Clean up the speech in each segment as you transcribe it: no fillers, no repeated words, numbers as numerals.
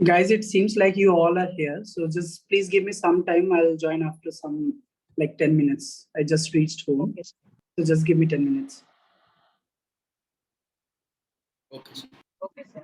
Guys, it seems like you all are here. So just please give me some time. I'll join after some like 10 minutes. I just reached home. Okay. So just give me 10 minutes. Okay, sir. Okay, sir.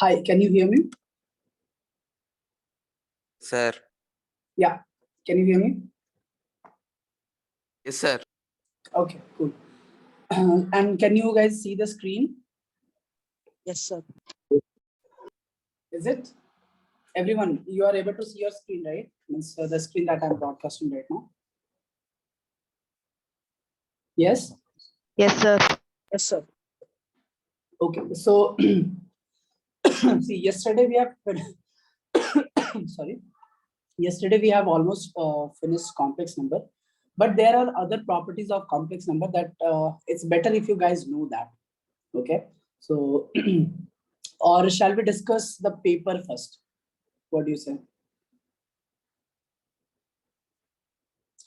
Hi, can you hear me? Sir. Yeah, can you hear me? Yes, sir. Okay, cool. And can you guys see the screen? Yes, sir. Is it? Everyone, you are able to see your screen, right? Means the screen that I'm broadcasting right now. Yes? Yes, sir. Yes, sir. Okay, so see, yesterday we have sorry. Yesterday we have almost finished complex number, but there are other properties of complex number that it's better if you guys know that. Okay, so or shall we discuss the paper first? What do you say?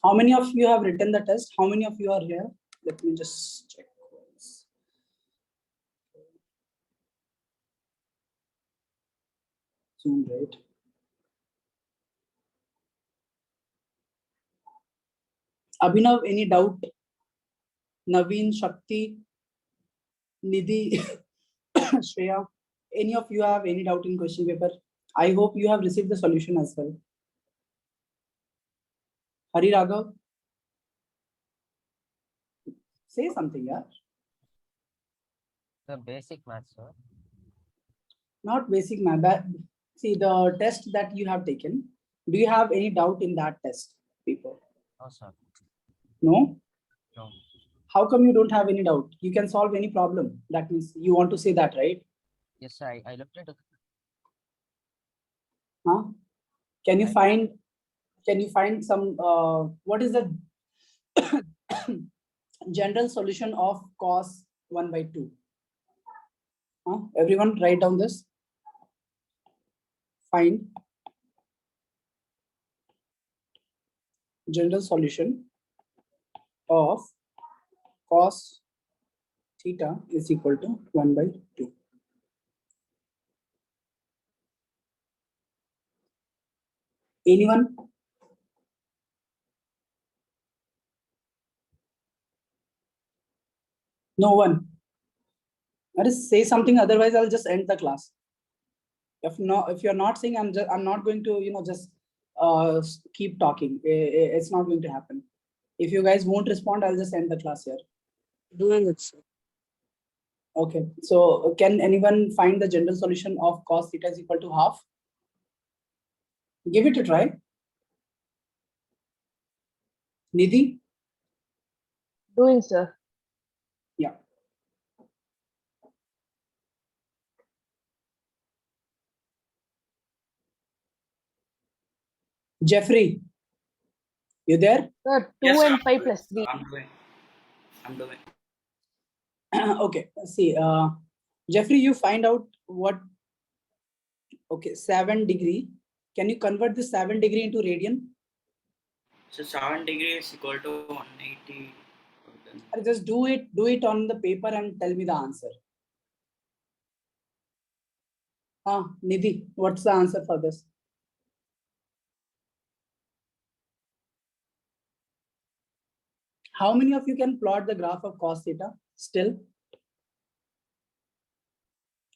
How many of you have written the test? How many of you are here? Let me just check. Zoom, right? Abhinav, any doubt? Naveen, Shakti, Nidhi, Shreya, any of you have any doubt in question paper? I hope you have received the solution as well. Hari Raghav, say something, yeah. The basic maths, sir. Not basic math. See the test that you have taken. Do you have any doubt in that test paper? No, sir. No? No. How come you don't have any doubt? You can solve any problem. That means you want to say that, right? Yes, sir. I looked into. Huh? Can you find some what is the general solution of cos 1 by 2? Huh? Everyone write down this. Find general solution of cos theta is equal to 1 by 2. Anyone? No one. That is, say something, otherwise I'll just end the class. If you're not saying, I'm not going to, just keep talking. It's not going to happen. If you guys won't respond, I'll just end the class here. Doing it, sir. Okay, so can anyone find the general solution of cos theta is equal to half? Give it a try. Nidhi? Doing, sir. Yeah. Jeffrey, you there? Sir, 2 Yes, and sir. 5 plus 3. I'm doing. Okay, see, Jeffrey, you find out what, okay, 7 degree. Can you convert the 7 degree into radian? So 7 degrees is equal to 180. Or just do it on the paper and tell me the answer. Nidhi, what's the answer for this? How many of you can plot the graph of cos theta still?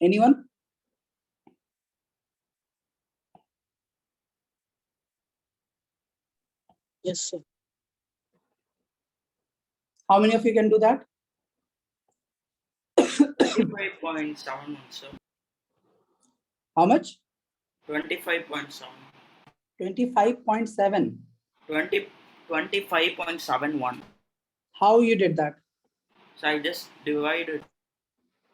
Anyone? Yes, sir. How many of you can do that? 25.71, sir. How much? 25.7. 25.7. 25.71. How you did that? So I just divided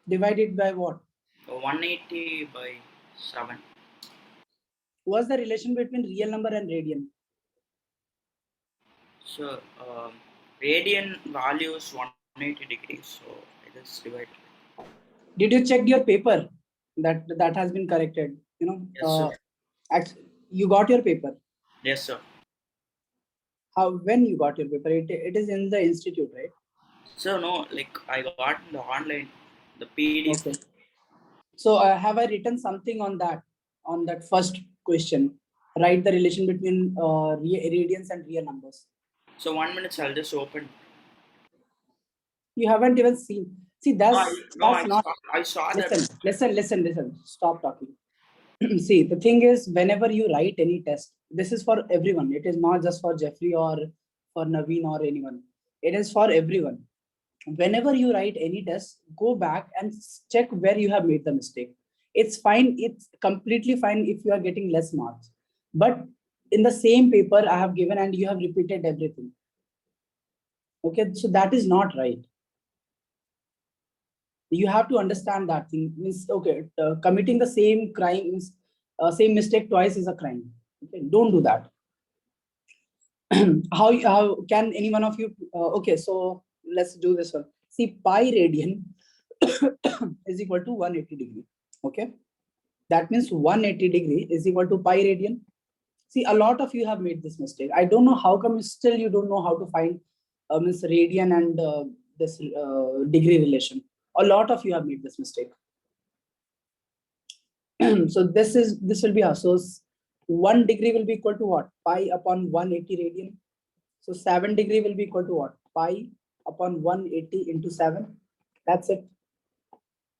Divided by what? 180 by 7. What's the relation between real number and radian? So radian value is 180 degrees. So I just divided. Did you check your paper that has been corrected? Yes, sir. You got your paper. Yes, sir. When you got your paper? It is in the institute, right? So no, like I got the online, the PDF. Okay. So have I written something on that first question? Write the relation between radians and real numbers. So 1 minute, I'll just open. You haven't even seen. See, No, that's not. I saw that. Listen. Stop talking. See, the thing is, whenever you write any test, this is for everyone. It is not just for Jeffrey or for Naveen or anyone. It is for everyone. Whenever you write any test, go back and check where you have made the mistake. It's fine. It's completely fine if you are getting less marks. But in the same paper I have given and you have repeated everything. Okay, so that is not right. You have to understand that thing means, okay, committing the same crime means same mistake twice is a crime. Okay, don't do that. How can any one of you okay, so let's do this one. See, pi radian is equal to 180 degree. Okay, that means 180 degree is equal to pi radian. See, a lot of you have made this mistake. I don't know how come still you don't know how to find means radian and this degree relation. A lot of you have made this mistake. So this will be how. So 1 degree will be equal to what? Pi upon 180 radian. So 7 degree will be equal to what? Pi upon 180 into 7. That's it.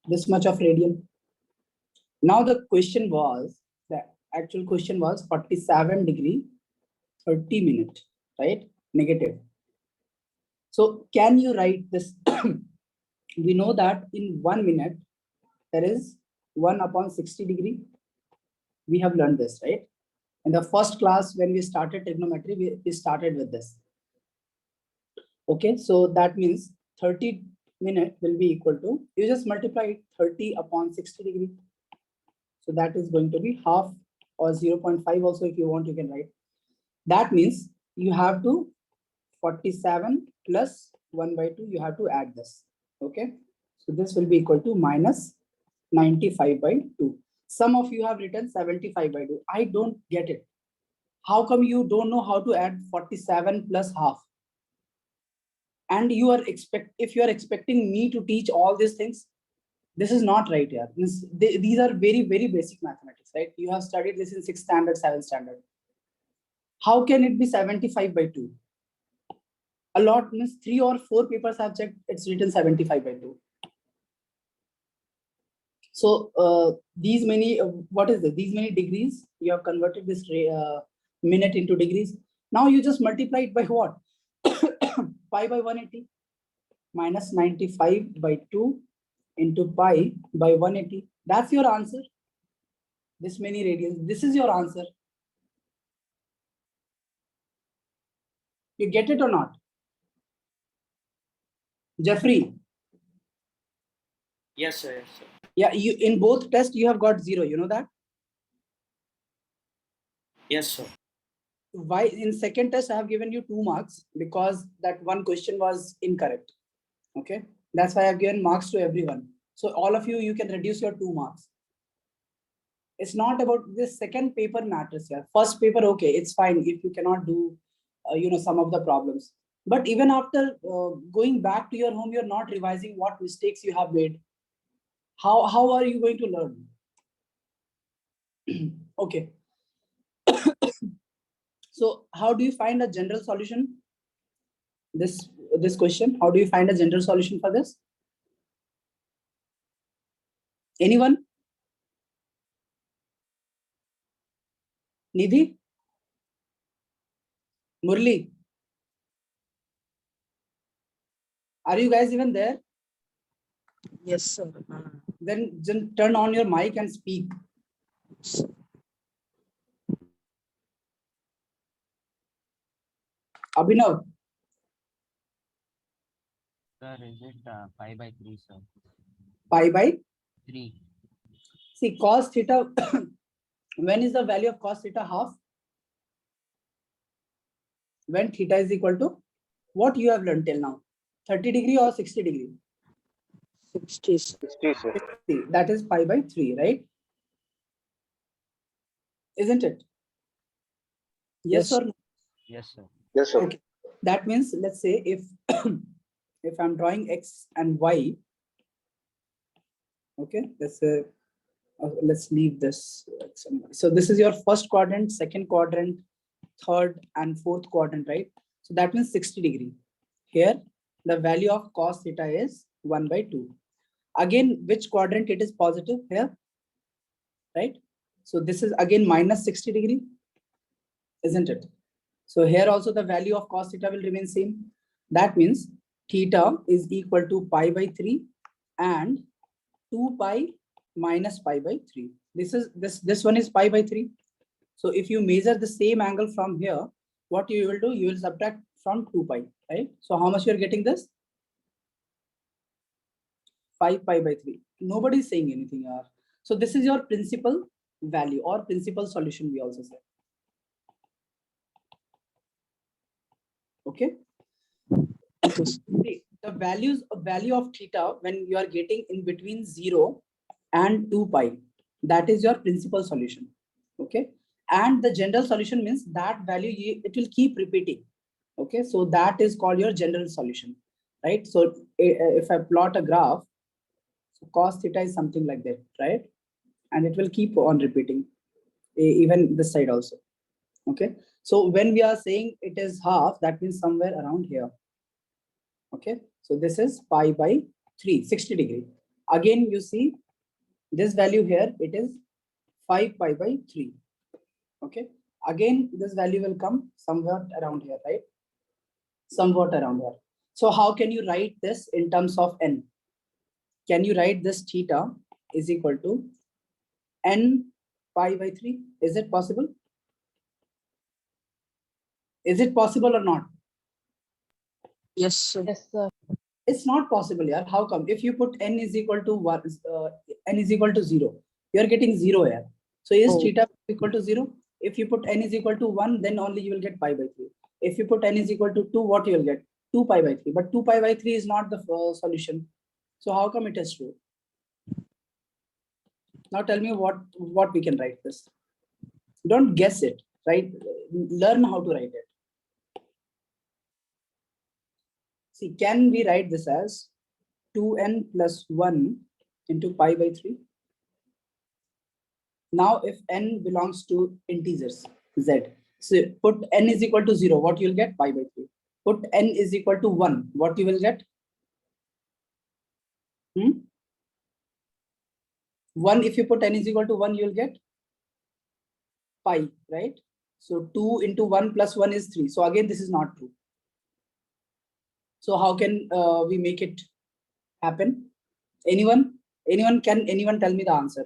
This much of radian. Now the question was, the actual question was 47 degree 30 minute, right? Negative. So can you write this? We know that in 1 minute there is 1 upon 60 degree. We have learned this, right? In the first class when we started trigonometry, we started with this. Okay, so that means 30 minute will be equal to, you just multiply 30 upon 60 degree. So that is going to be half or 0.5 also, if you want, you can write. That means you have to 47 plus 1 by 2, you have to add this. Okay, so this will be equal to minus 95 by 2. Some of you have written 75 by 2. I don't get it. How come you don't know how to add 47 plus half? And you are if you are expecting me to teach all these things, this is not right here. These are very, very basic mathematics, right? You have studied this in 6th standard, 7th standard. How can it be 75 by 2? A lot means 3 or 4 papers have checked, it's written 75 by 2. So these many, what is this? These many degrees, you have converted this minute into degrees. Now you just multiply it by what? Pi by 180 minus 95 by 2 into pi by 180. That's your answer. This many radians. This is your answer. You get it or not? Jeffrey? Yes, sir. Yes, sir. Yeah, you in both tests you have got 0. You know that? Yes, sir. Why in second test I have given you 2 marks? Because that one question was incorrect. Okay, that's why I've given marks to everyone. So all of you, you can reduce your 2 marks. It's not about this second paper matters here. First paper, okay, it's fine if you cannot do, some of the problems. But even after going back to your home, you're not revising what mistakes you have made. How are you going to learn? Okay. So how do you find a general solution? This question, how do you find a general solution for this? Anyone? Nidhi? Murli? Are you guys even there? Yes, sir. Then turn on your mic and speak. Abhinav? Sir, is it pi by 3, sir? Pi by 3. See, cos theta. When is the value of cos theta half? When theta is equal to what you have learned till now? 30 degree or 60 degree? 60, sir. 60. That is pi by 3, right? Isn't it? Yes, Yes. or no? Yes, sir. Yes, sir. Okay. That means, let's say if if I'm drawing x and y, okay, let's leave this. So this is your first quadrant, second quadrant, third and fourth quadrant, right? So that means 60 degree. Here the value of cos theta is 1 by 2. Again, which quadrant it is positive here, right? So this is again minus 60 degree, isn't it? So here also the value of cos theta will remain same. That means theta is equal to pi by 3 and 2 pi minus pi by 3. This one is pi by 3. So if you measure the same angle from here, what you will do, you will subtract from 2 pi, right? So how much you are getting this? 5 pi by 3. Nobody is saying anything here. So this is your principal value or principal solution, we also say. Okay. The value of theta when you are getting in between 0 and 2 pi, that is your principal solution. Okay. And the general solution means that value it will keep repeating. Okay. So that is called your general solution, right? So if I plot a graph, so cos theta is something like that, right? And it will keep on repeating, even this side also. Okay. So when we are saying it is half, that means somewhere around here. Okay. So this is pi by 3, 60 degree. Again, you see this value here, it is 5 pi by 3. Okay. Again, this value will come somewhat around here, right? Somewhat around here. So how can you write this in terms of n? Can you write this theta is equal to n pi by 3? Is it possible? Is it possible or not? Yes, sir. Yes, sir. It's not possible, yeah. How come? If you put n is equal to 1, n is equal to 0, you are getting 0 here. So is theta equal to 0? If you put n is equal to 1, then only you will get pi by 3. If you put n is equal to 2, what you will get? 2 pi by 3. But 2 pi by 3 is not the solution. So how come it is true? Now tell me what we can write this. Don't guess it, right? Learn how to write it. See, can we write this as 2n plus 1 into pi by 3? Now, if n belongs to integers, z, so put n is equal to 0, what you will get? Pi by 3. Put n is equal to 1, what you will get? 1, if you put n is equal to 1, you will get pi, right? So 2 into 1 plus 1 is 3. So again, this is not true. So how can we make it happen? Anyone? Can anyone tell me the answer?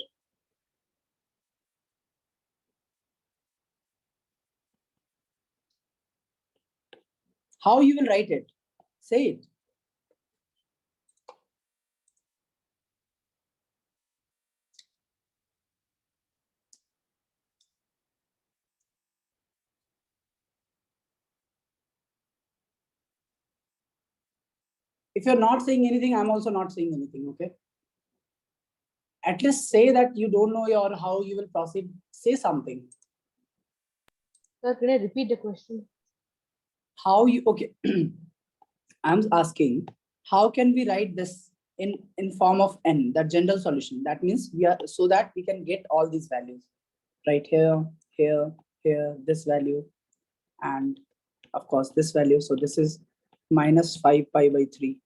How you will write it? Say it. If you're not saying anything, I'm also not saying anything, okay? At least say that you don't know or how you will proceed. Say something. Sir, can I repeat the question? How you, okay. I'm asking, how can we write this in form of n, that general solution? That means we are, so that we can get all these values, right? Here, here, here, this value, and of course this value. So this is minus 5 pi by 3.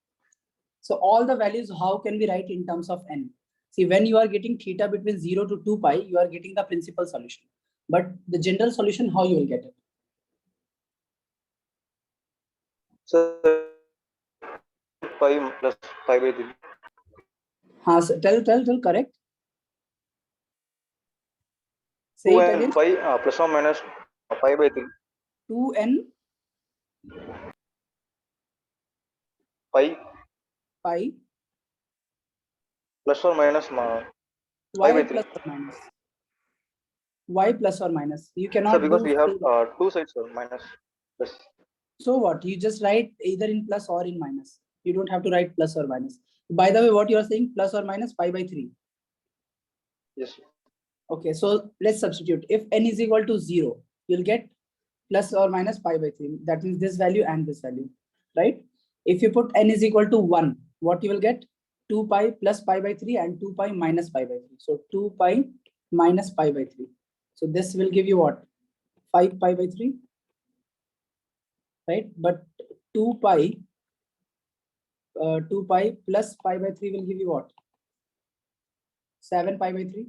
So all the values, how can we write in terms of n? See, when you are getting theta between 0 to 2 pi, you are getting the principal solution. But the general solution, how you will get it? So pi plus pi by 3. So tell, correct. Say 2 it and again. pi plus or minus pi by 3. 2n Pi pi. plus or minus Why by plus 3. or minus? Why plus or minus? You cannot So because do. we have two sides, sir, minus plus. So what? You just write either in plus or in minus. You don't have to write plus or minus. By the way, what you are saying, plus or minus pi by 3. Yes, sir. Okay, so let's substitute. If n is equal to 0, you'll get plus or minus pi by 3. That means this value and this value, right? If you put n is equal to 1, what you will get? 2 pi plus pi by 3 and 2 pi minus pi by 3. So 2 pi minus pi by 3. So this will give you what? 5 pi by 3, right? But 2 pi 2 pi plus pi by 3 will give you what? 7 pi by 3.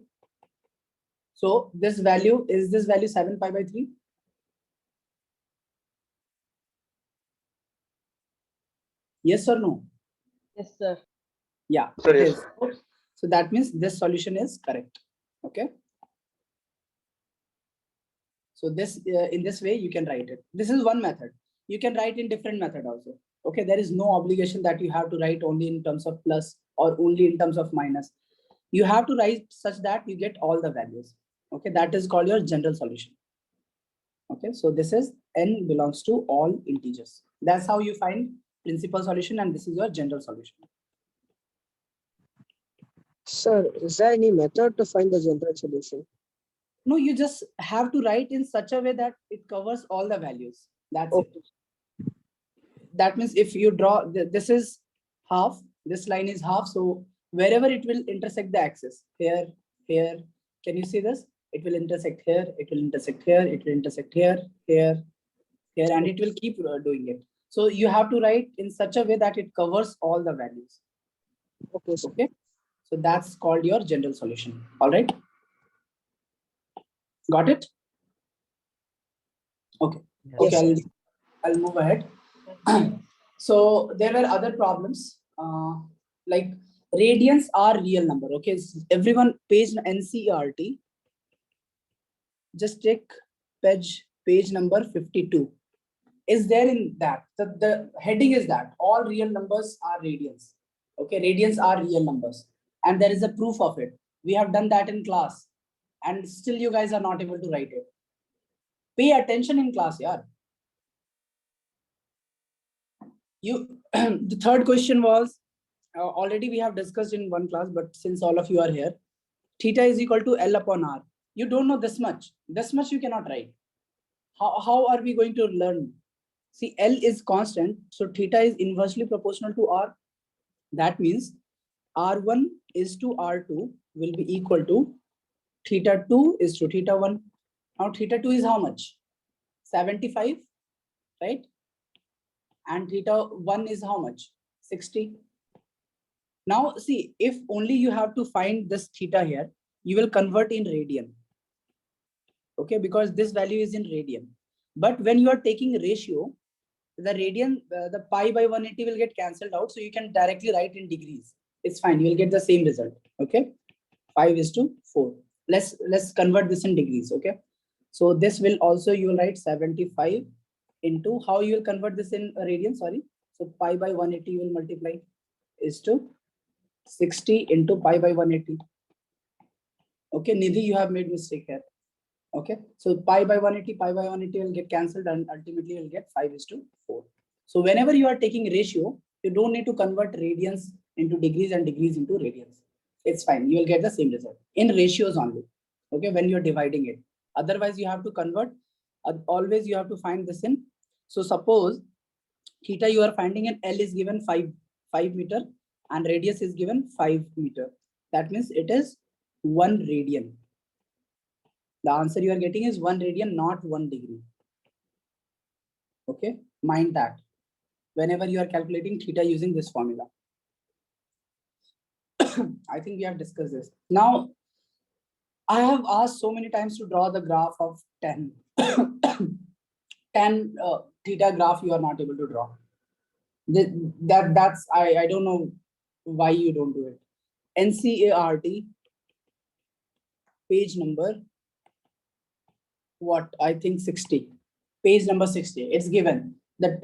So this value, is this value 7 pi by 3? Yes or no? Yes, sir. Yeah, Sir, it yes. is. So that means this solution is correct. Okay. So this in this way you can write it. This is one method. You can write in different method also. Okay, there is no obligation that you have to write only in terms of plus or only in terms of minus. You have to write such that you get all the values. Okay, that is called your general solution. Okay, so this is n belongs to all integers. That's how you find principal solution, and this is your general solution. Sir, is there any method to find the general solution? No, you just have to write in such a way that it covers all the values. That's it. Okay. That means if you draw, this is half, this line is half. So wherever it will intersect the axis, here, here, can you see this? It will intersect here, it will intersect here, it will intersect here, here, here, and it will keep doing it. So you have to write in such a way that it covers all the values. Okay, sir. Okay. So that's called your general solution. All right. Got it? Okay. Yes, Okay, Yes, I'll move ahead. So there were other problems like radians are real number. Okay, everyone page NCERT. Just take page number 52. Is there in that the heading is that all real numbers are radians. Okay, radians are real numbers, and there is a proof of it. We have done that in class, and still you guys are not able to write it. Pay attention in class, yeah. You the third question was already we have discussed in one class, but since all of you are here, theta is equal to L upon R. You don't know this much. This much you cannot write. How are we going to learn? See, L is constant, so theta is inversely proportional to R. That means R1 is to R2 will be equal to theta 2 is to theta 1. Now theta 2 is how much? 75, right? And theta 1 is how much? 60. Now see, if only you have to find this theta here, you will convert in radian. Okay, because this value is in radian. But when you are taking ratio, the radian, the pi by 180 will get cancelled out. So you can directly write in degrees. It's fine. You will get the same result. Okay, 5:4. Let's convert this in degrees. Okay, so this will also, you will write 75 into, how you will convert this in radian? Sorry. So pi by 180 you will multiply is to 60 into pi by 180. Okay, Nidhi, you have made mistake here. Okay, so pi by 180 will get cancelled, and ultimately you'll get 5:4. So whenever you are taking ratio, you don't need to convert radians into degrees and degrees into radians. It's fine. You will get the same result in ratios only. Okay, when you're dividing it. Otherwise, you have to convert. Always you have to find this in. So suppose theta you are finding in L is given 5 meter and radius is given 5 meter. That means it is 1 radian. The answer you are getting is 1 radian, not 1 degree. Okay, mind that whenever you are calculating theta using this formula. I think we have discussed this. Now, I have asked so many times to draw the graph of 10. 10 theta graph you are not able to draw. That's I don't know why you don't do it. NCERT page number what, I think 60, page number 60. It's given that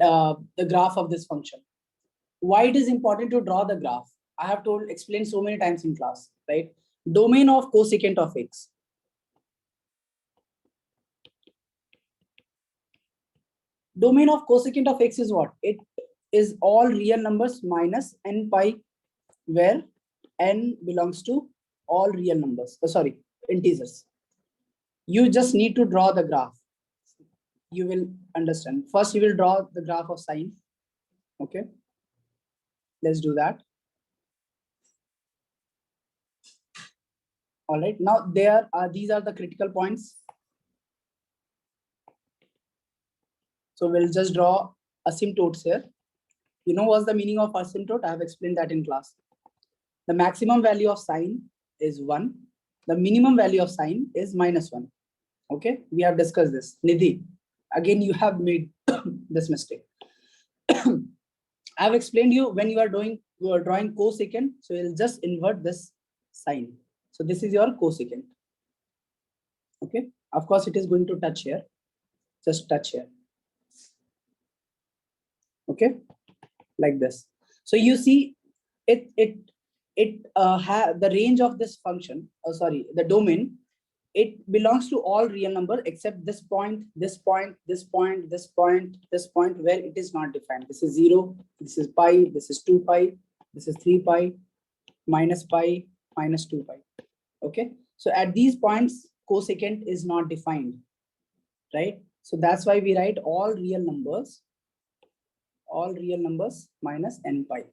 the graph of this function. Why it is important to draw the graph? I have explained so many times in class, right? Domain of cosecant of x. Domain of cosecant of x is what? It is all real numbers minus n pi, where n belongs to all real numbers. Sorry, integers. You just need to draw the graph. You will understand. First, you will draw the graph of sine. Okay, let's do that. All right, now these are the critical points. So we'll just draw asymptotes here. You know what's the meaning of asymptote? I have explained that in class. The maximum value of sine is 1. The minimum value of sine is -1. Okay, we have discussed this. Nidhi, again, you have made this mistake. I have explained you when you are drawing cosecant, so you'll just invert this sign. So this is your cosecant. Okay, of course, it is going to touch here. Just touch here. Okay, like this. So you see, the range of this function. The domain. It belongs to all real number except this point, this point, this point, this point, this point where it is not defined. This is 0, this is pi, this is 2 pi, this is 3 pi, minus pi, minus 2 pi. Okay, so at these points, cosecant is not defined, right? So that's why we write all real numbers minus n pi.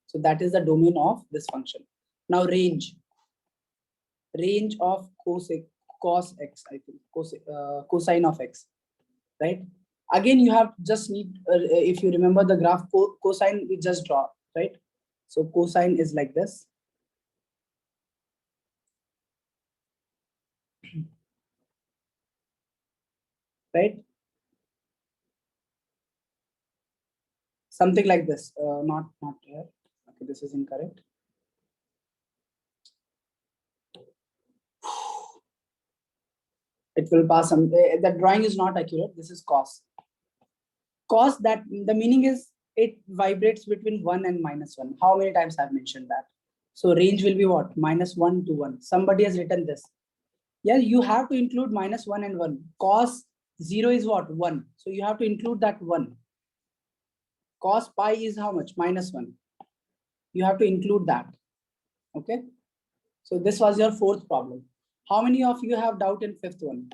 So that is the domain of this function. Now range of cos x, I think, cosine of x, right? Again, you have just need, if you remember the graph, cosine we just draw, right? So cosine is like this. Right? Something like this, not here. Okay, this is incorrect. It will pass some, the drawing is not accurate. This is cos. Cos, that the meaning is it vibrates between 1 and -1. How many times I've mentioned that? So range will be what? -1 to 1. Somebody has written this. Yeah, you have to include -1 and 1. Cos 0 is what? 1. So you have to include that 1. Cos pi is how much? -1. You have to include that. Okay. So this was your fourth problem. How many of you have doubt in fifth one?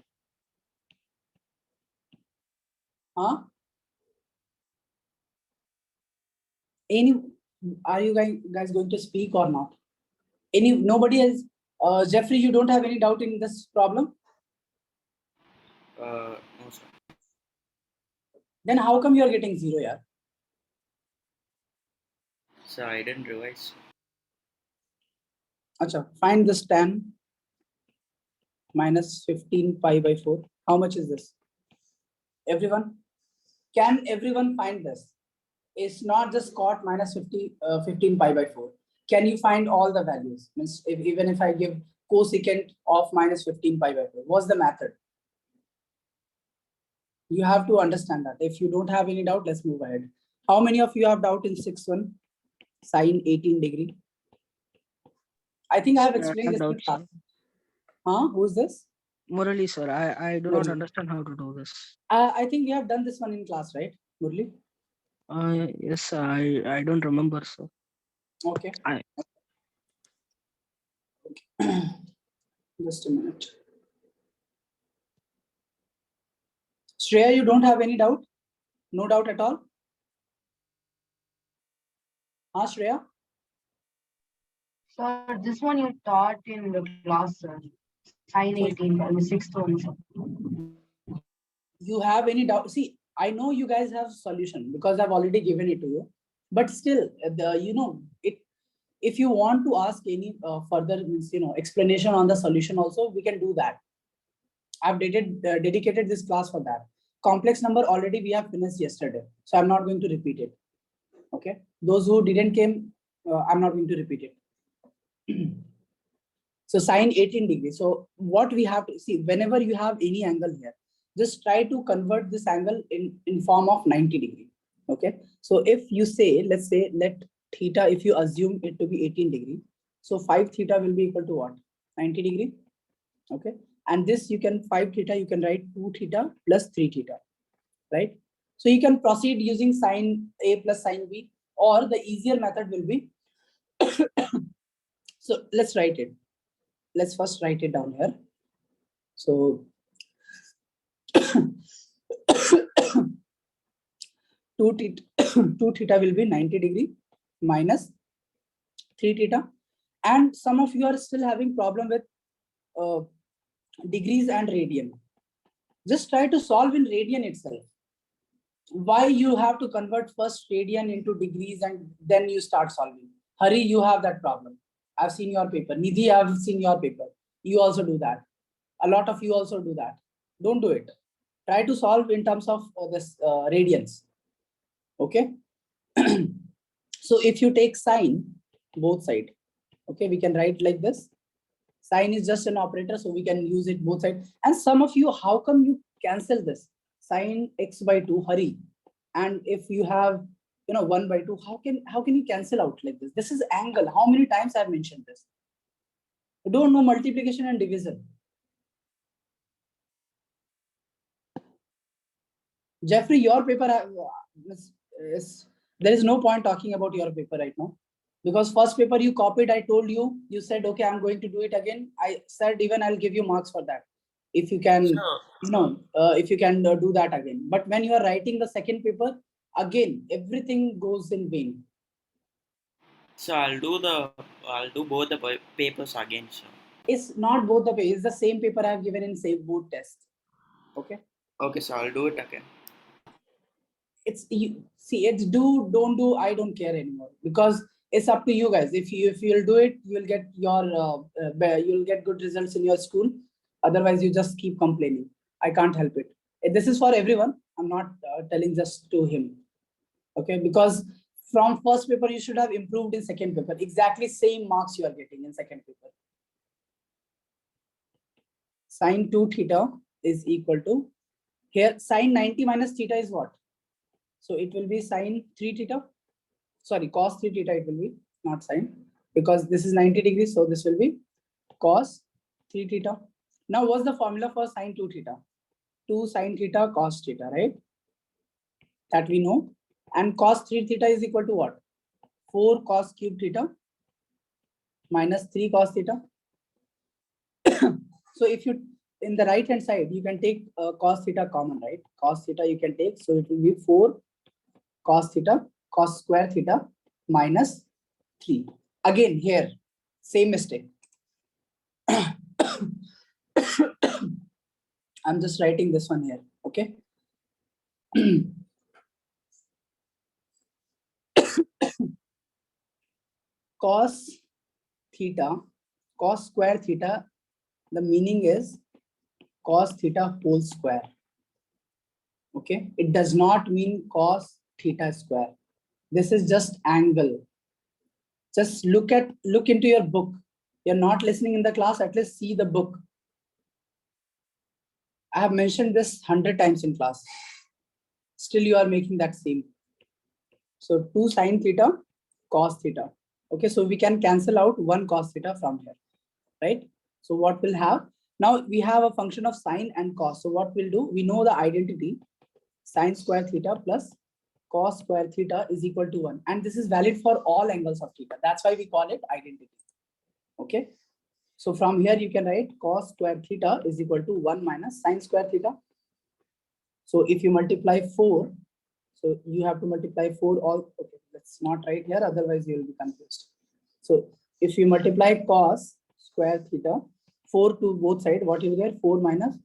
Huh? Are you guys going to speak or not? Nobody else? Jeffrey, you don't have any doubt in this problem? No, sir. Then how come you are getting 0, yeah? Sir, I didn't revise. Acha, find this tan minus 15 pi by 4. How much is this? Everyone? Can everyone find this? It's not just cot minus 15 pi by 4. Can you find all the values? Means even if I give cosecant of minus 15 pi by 4, what's the method? You have to understand that. If you don't have any doubt, let's move ahead. How many of you have doubt in 6th one? Sine 18 degree. I think I have explained this in class. Huh? Who's this? Murali, sir, I do not understand how to do this. I think we have done this one in class, right, Murli? Yes, I don't remember, sir. Okay. Just a minute. Shreya, you don't have any doubt? No doubt at all? Huh, Shreya? Sir, this one you taught in the class, sir. Sine 18, the 6th one, sir. You have any doubt? See, I know you guys have solution because I've already given it to you. But still, if you want to ask any further explanation on the solution also, we can do that. I've dedicated this class for that. Complex number already we have finished yesterday, so I'm not going to repeat it. Okay, those who didn't came, I'm not going to repeat it. So sine 18 degrees. So what we have to see, whenever you have any angle here, just try to convert this angle in form of 90 degree. Okay, so if you say, let's say, let theta, if you assume it to be 18 degree, so 5 theta will be equal to what? 90 degree. Okay, and this 5 theta, you can write 2 theta plus 3 theta, right? So you can proceed using sine A plus sine B, or the easier method will be, so let's write it. Let's first write it down here. So 2 theta will be 90 degree minus 3 theta. And some of you are still having problem with degrees and radian. Just try to solve in radian itself. why you have to convert first radian into degrees and then you start solving? Hari, you have that problem. I've seen your paper. Nidhi, I've seen your paper. You also do that. A lot of you also do that. Don't do it. Try to solve in terms of this radians. Okay. So if you take sine, both side, okay, we can write like this. Sine is just an operator, so we can use it both sides. And some of you, how come you cancel this? Sine x by 2, Hari. And if you have, 1 by 2, how can you cancel out like this? This is angle. How many times I've mentioned this? You don't know multiplication and division. Jeffrey, your paper there is no point talking about your paper right now, because first paper you copied. I told you, you said, okay, I'm going to do it again. I said even I'll give you marks for that if you can, if you can do that again. But when you are writing the second paper again, everything goes in vain. So I'll do both the papers again, sir. It's not both the papers. It's the same paper I have given in say both tests. Okay. Okay, so I'll do it again. It's you see, it's do, don't do, I don't care anymore, because it's up to you guys. If you'll do it, you'll get your you'll get good results in your school. Otherwise, you just keep complaining. I can't help it. This is for everyone. I'm not telling just to him. Okay, because from first paper you should have improved in second paper. Exactly same marks you are getting in second paper. Sine 2 theta is equal to, here sine 90 minus theta is what? So it will be sine 3 theta. Sorry, cos 3 theta it will be, not sine, because this is 90 degrees. So this will be cos 3 theta. Now what's the formula for sine 2 theta? 2 sine theta cos theta, right? That we know. And cos 3 theta is equal to what? 4 cos cube theta minus 3 cos theta. So if you, in the right hand side, you can take cos theta common, right? Cos theta you can take. So it will be 4 cos theta, cos square theta minus 3. Again, here, same mistake. I'm just writing this one here, okay? Cos theta, cos square theta, the meaning is cos theta whole square. Okay, it does not mean cos theta square. This is just angle. Just look into your book. You're not listening in the class, at least see the book. I have mentioned this 100 times in class. Still you are making that same. So 2 sine theta cos theta. Okay, so we can cancel out 1 cos theta from here, right? So what we'll have, now we have a function of sine and cos. So what we'll do, we know the identity, sine square theta plus cos square theta is equal to 1. And this is valid for all angles of theta. That's why we call it identity. Okay. So from here you can write cos square theta is equal to 1 minus sine square theta. So if you multiply 4, so you have to multiply 4 all. Okay, let's not write here, otherwise you will be confused. So if you multiply cos square theta, 4 to both sides, what you will get? 4 minus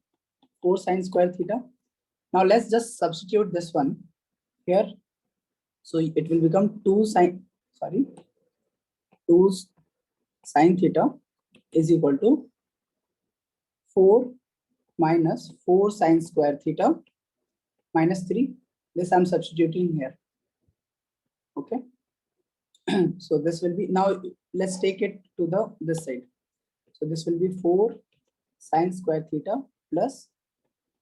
4 sine square theta. Now let's just substitute this one here. So it will become 2 sine theta is equal to 4 minus 4 sine square theta minus 3. This I'm substituting here. Okay. So this will be, now let's take it to this side. So this will be 4 sine square theta plus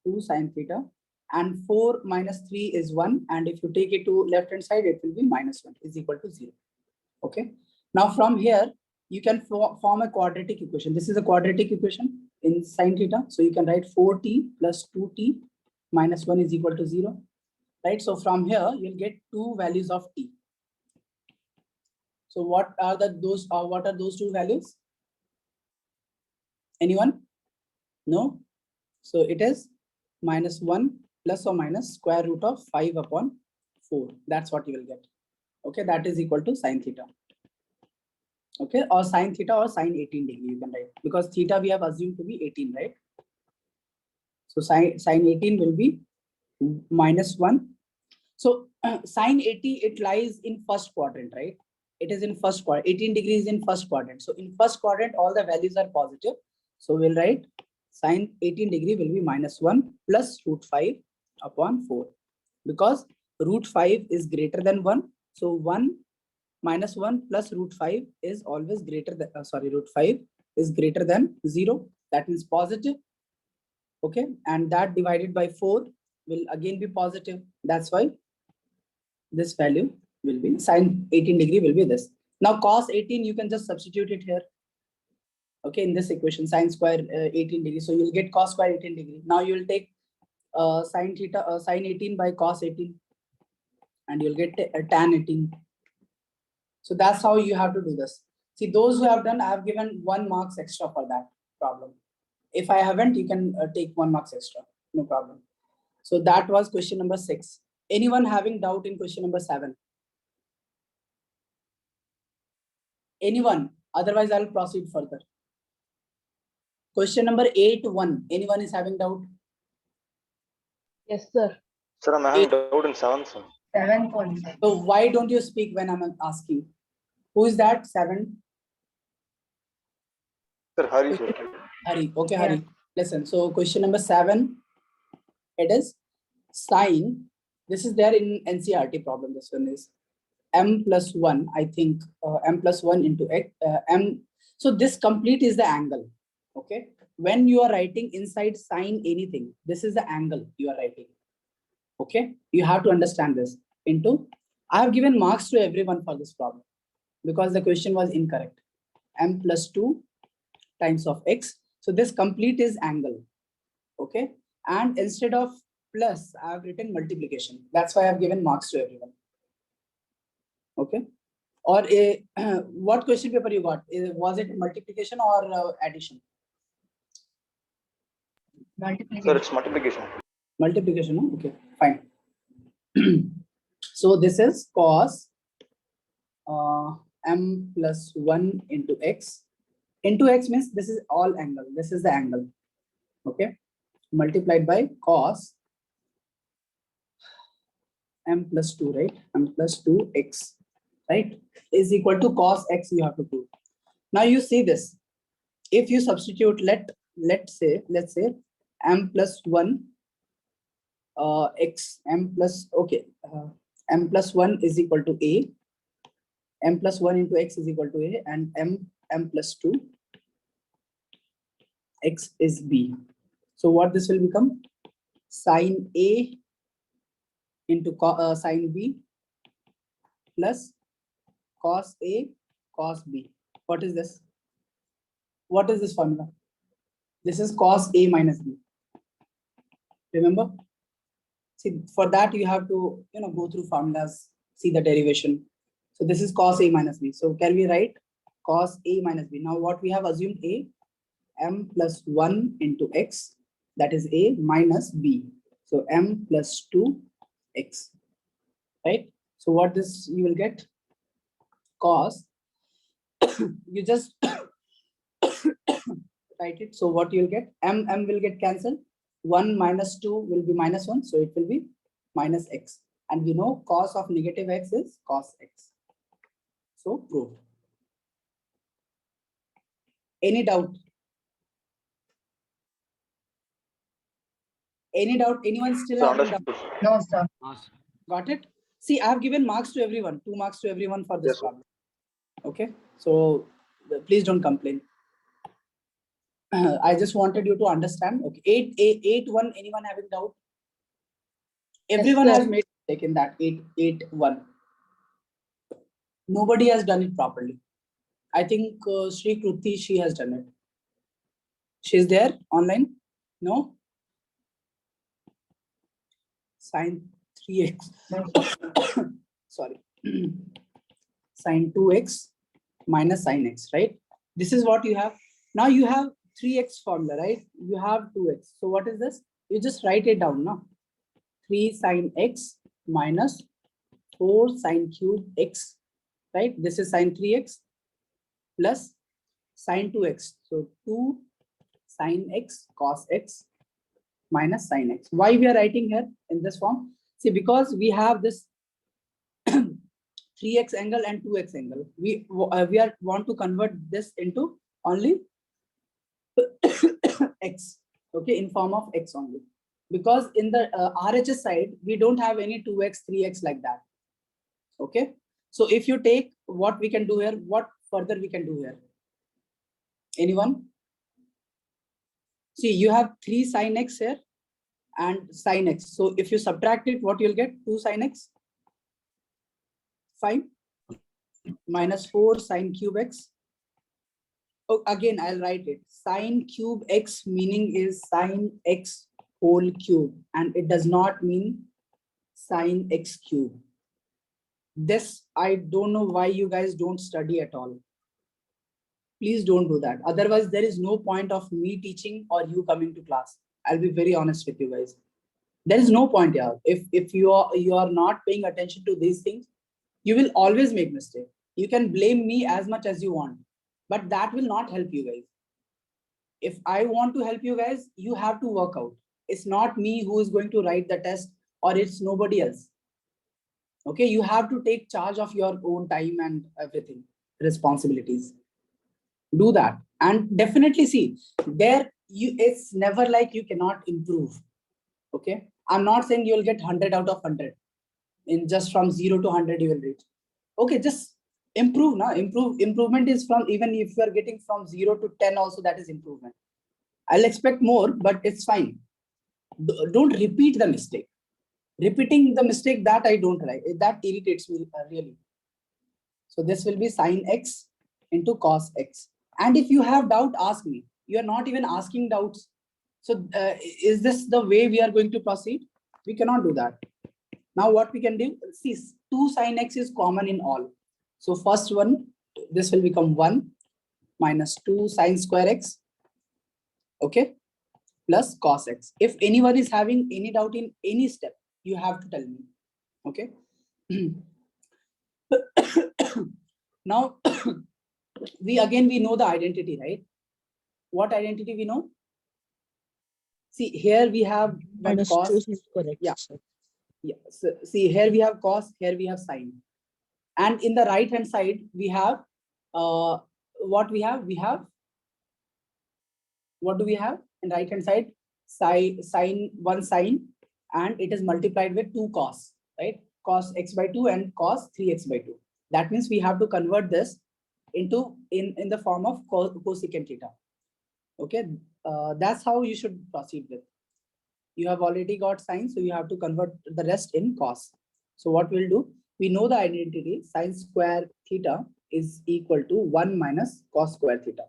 2 sine theta, and 4 minus 3 is 1. And if you take it to left hand side, it will be minus 1 is equal to 0. Okay. Now from here, you can form a quadratic equation. This is a quadratic equation in sine theta. So you can write 4t plus 2t minus 1 is equal to 0. Right. So from here, you'll get 2 values of t. So what are those 2 values? Anyone? No? So it is minus 1 plus or minus square root of 5 upon 4. That's what you will get. Okay, that is equal to sine theta. Okay, or sine theta or sine 18 degree you can write, because theta we have assumed to be 18, right? So sine 18 will be minus 1 So sine 80, it lies in first quadrant, right? It is in first quadrant. 18 degrees in first quadrant. So in first quadrant, all the values are positive. So we'll write sine 18 degree will be -1 plus √5 upon 4, because √5 is greater than 1. So 1 minus 1 plus √5 is always greater than, √5 is greater than 0. That means positive. Okay, and that divided by 4 will again be positive. That's why this value will be sine 18 degree will be this. Now cos 18, you can just substitute it here. Okay, in this equation, sine square 18 degree. So you'll get cos square 18 degree. Now you'll take sine 18 by cos 18, and you'll get tan 18. So that's how you have to do this. See, those who have done, I have given 1 marks extra for that problem. If I haven't, you can take 1 marks extra, no problem. So that was question number 6. Anyone having doubt in question number 7? Anyone? Otherwise, I'll proceed further. Question number 8.1. Anyone is having doubt? Yes, sir. Sir, I'm having doubt in 7th, sir. 7th one, sir. So why don't you speak when I'm asking? Who is that? 7? Sir, Hari, sir. Hari. Okay, Yeah. Hari. Listen. So question number 7, it is sine. This is there in NCERT problem. This one is m plus 1. I think m plus 1 into x. M. So this complete is the angle. Okay. When you are writing inside sine anything, this is the angle you are writing. Okay. You have to understand this. Into, I have given marks to everyone for this problem because the question was incorrect. M plus 2 times of x. So this complete is angle. Okay. And instead of plus, I have written multiplication. That's why I have given marks to everyone. Okay. Or a what question paper you got? Was it multiplication or addition? Sir, Multiplication. it's multiplication. Multiplication. No? Okay, fine. So this is cos m plus 1 into x. Into x means this is all angle. This is the angle. Okay. Multiplied by cos m plus 2, right? M plus 2x, right? Is equal to cos x, you have to prove. Now you see this. If you substitute, let's say m plus 1 x, m plus, okay, m plus 1 is equal to a, m plus 1 into x is equal to a, and m plus 2 x is b. So what this will become? Sine a into sine b plus cos a cos b. What is this? What is this formula? This is cos a minus b. Remember? See, for that you have to go through formulas, see the derivation. So this is cos a minus b. So can we write cos a minus b? Now what we have assumed, a, m plus 1 into x, that is a, minus b. So m plus 2x, right? So what this you will get? Cos, you just write it. So what you'll get? M will get cancelled. 1 minus 2 will be minus 1. So it will be minus x. And we know cos of negative x is cos x. So proved. Any doubt? Any doubt? Anyone still Sir, having doubt? understood, sir. No, sir. No, sir. Got it? See, I have given marks to everyone, 2 marks to everyone for this Yes, sir. problem. Okay, so please don't complain. I just wanted you to understand. Okay, 8.1. Anyone having doubt? Everyone sir. has made mistake in that 8.1. Nobody has done it properly. I think Sri Kruti, she has done it. She's there online? No? Sine 3x. No. Sorry. Sine 2x minus sine x, right? This is what you have. Now you have 3x formula, right? You have 2x. So what is this? You just write it down now. 3 sine x minus 4 sine cube x, right? This is sine 3x plus sine 2x. So 2 sine x cos x minus sine x. Why we are writing here in this form? See, because we have this 3x angle and 2x angle, we want to convert this into only x, okay, in form of x only. Because in the RHS side, we don't have any 2x, 3x like that. Okay. So if you take what we can do here, what further we can do here? Anyone? See, you have 3 sin x here and sin x. So if you subtract it, what you'll get? 2 sin x, 5 minus 4 sin cube x. Oh, again, I'll write it. Sin cube x meaning is sin x whole cube, and it does not mean sin x cube. This, I don't know why you guys don't study at all. Please don't do that. Otherwise, there is no point of me teaching or you coming to class. I'll be very honest with you guys. There is no point here. If you are not paying attention to these things, you will always make mistake. You can blame me as much as you want, but that will not help you guys. If I want to help you guys, you have to work out. It's not me who is going to write the test, or it's nobody else. Okay, you have to take charge of your own time and everything, responsibilities. Do that, and definitely see there. It's never like you cannot improve. Okay, I'm not saying you'll get 100 out of 100 in just from 0 to 100 you will reach. Okay, just improve now. Improvement is from, even if you are getting from 0 to 10 also, that is improvement. I'll expect more, but it's fine. Don't repeat the mistake. Repeating the mistake, that I don't like. That irritates me really. So this will be sin x into cos x. And if you have doubt, ask me. You are not even asking doubts. So is this the way we are going to proceed? We cannot do that. Now what we can do, see, 2 sin x is common in all. So first one, this will become 1 minus 2 sin square x, okay, plus cos x. If anyone is having any doubt in any step, you have to tell me, okay. Now, we know the identity, right? What identity we know? See, here we have one Minus cos. 2 sin square x. Yeah. Yeah. So, see, here we have cos, here we have sine. And in the right hand side, we have what we have? What do we have in right hand side? Sine, one sine, and it is multiplied with 2 cos, right? Cos x by 2 and cos 3x by 2. That means we have to convert this into in the form of cosecant theta. Okay, that's how you should proceed with. You have already got sine, so you have to convert the rest in cos. So what we'll do, we know the identity, sine square theta is equal to 1 minus cos square theta.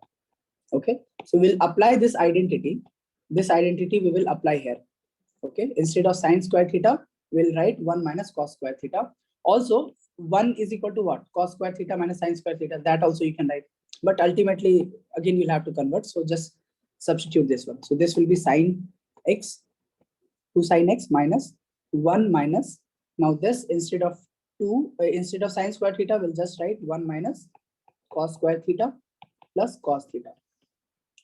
Okay, so we'll apply this identity. This identity we will apply here. Okay, instead of sine square theta, we'll write 1 minus cos square theta. Also, 1 is equal to what? Cos square theta minus sine square theta. That also you can write. But ultimately, again, you'll have to convert. So just substitute this one. So this will be sine x, 2 sine x minus 1 minus. Now this, instead of sine square theta, we'll just write 1 minus cos square theta plus cos theta.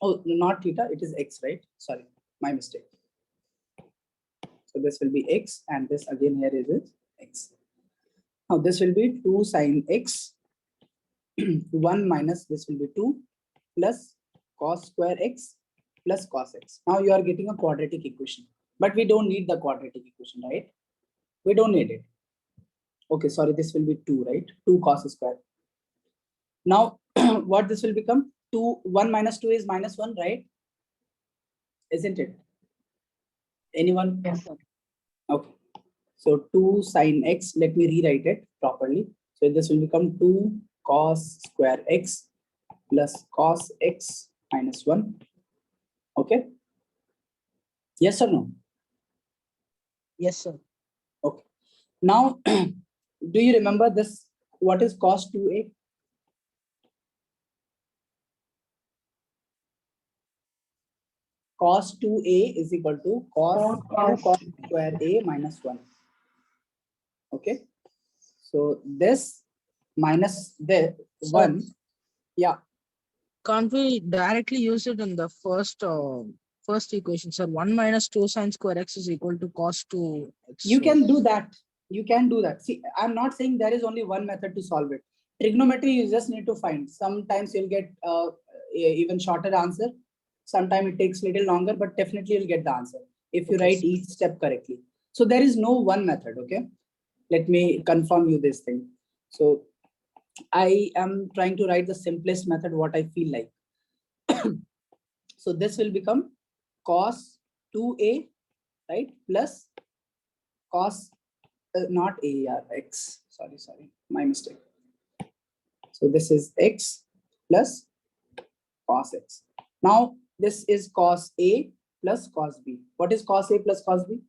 Oh, not theta, it is x, right? Sorry, my mistake. So this will be x, and this again here is x. Now this will be 2 sine x, 1 minus this will be 2 plus cos square x plus cos x. Now you are getting a quadratic equation, but we don't need the quadratic equation, right? We don't need it. Okay, sorry, this will be 2, right? 2 cos square. Now what this will become? 1 minus 2 is minus 1, right? Isn't it? Anyone? Yes, sir. Okay. So 2 sine x, let me rewrite it properly. So this will become 2 cos square x plus cos x minus 1. Okay. Yes or no? Yes, sir. Okay. Now, do you remember this? What is cos 2a? Cos 2a is equal to cos 2 cos square a minus 1. Okay. So this minus the 1. Yeah. Can't we directly use it in the first first equation, sir. 1 minus 2 sine square x is equal to cos 2 x. You can do that. You can do that. See, I'm not saying there is only one method to solve it. Trigonometry, you just need to find. Sometimes you'll get even shorter answer. Sometimes it takes little longer, but definitely you'll get the answer if you Okay, write sir. each step correctly. So there is no one method, okay? Let me confirm you this thing. So I am trying to write the simplest method, what I feel like. So this will become cos 2a, right, plus cos, not a, yeah, x, sorry, my mistake. So this is x plus cos x. Now this is cos a plus cos b. What is cos a plus cos b?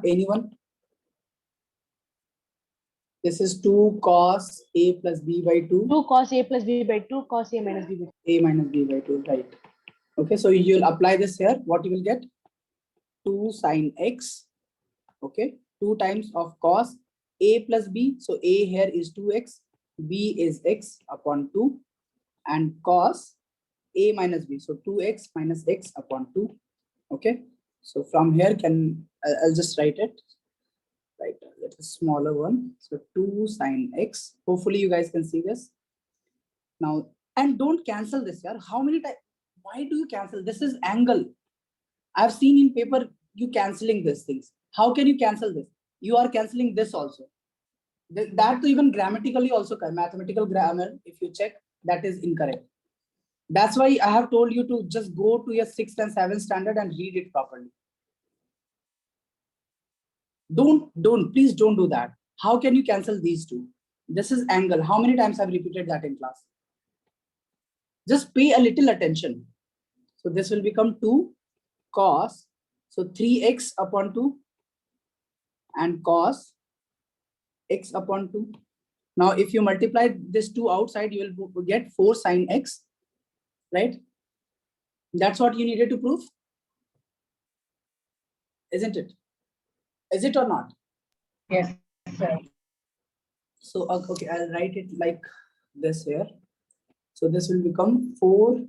Anyone? This is 2 cos a plus b by 2. 2 cos a plus b by 2 cos a minus b by 2. A minus b by 2, right? Okay, so you'll apply this here. What you will get? 2 sine x, okay, 2 times of cos a plus b. So a here is 2x, b is x upon 2, and cos a minus b. So 2x minus x upon 2. Okay, so from here I'll just write it. Right, a little smaller one. So 2 sine x. Hopefully you guys can see this. Now, and don't cancel this here. How many times? Why do you cancel? This is angle. I've seen in paper you canceling these things. How can you cancel this? You are canceling this also. That even grammatically also, mathematical grammar, if you check, that is incorrect. That's why I have told you to just go to your 6th and 7th standard and read it properly. Please don't do that. How can you cancel these two? This is angle. How many times I've repeated that in class? Just pay a little attention. So this will become 2 cos, so 3x upon 2, and cos x upon 2. Now, if you multiply this 2 outside, you will get 4 sine x, right? That's what you needed to prove, isn't it? Is it or not? Yes, sir. So, okay, I'll write it like this here. So this will become 4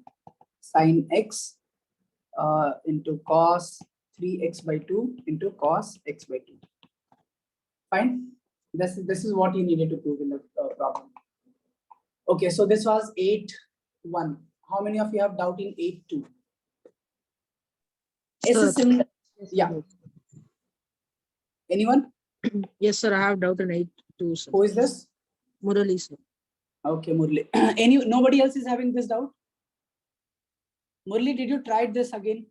sine x into cos 3x by 2 into cos x by 2. Fine. This is what you needed to prove in the problem. Okay, so this was 8-1. How many of you have doubt in 8-2? Sir. Yeah. Anyone? Yes, sir. I have doubt in 8 too, sir. Who is this? Murali, sir. Okay, Murli. Nobody else is having this doubt? Murli, did you try this again?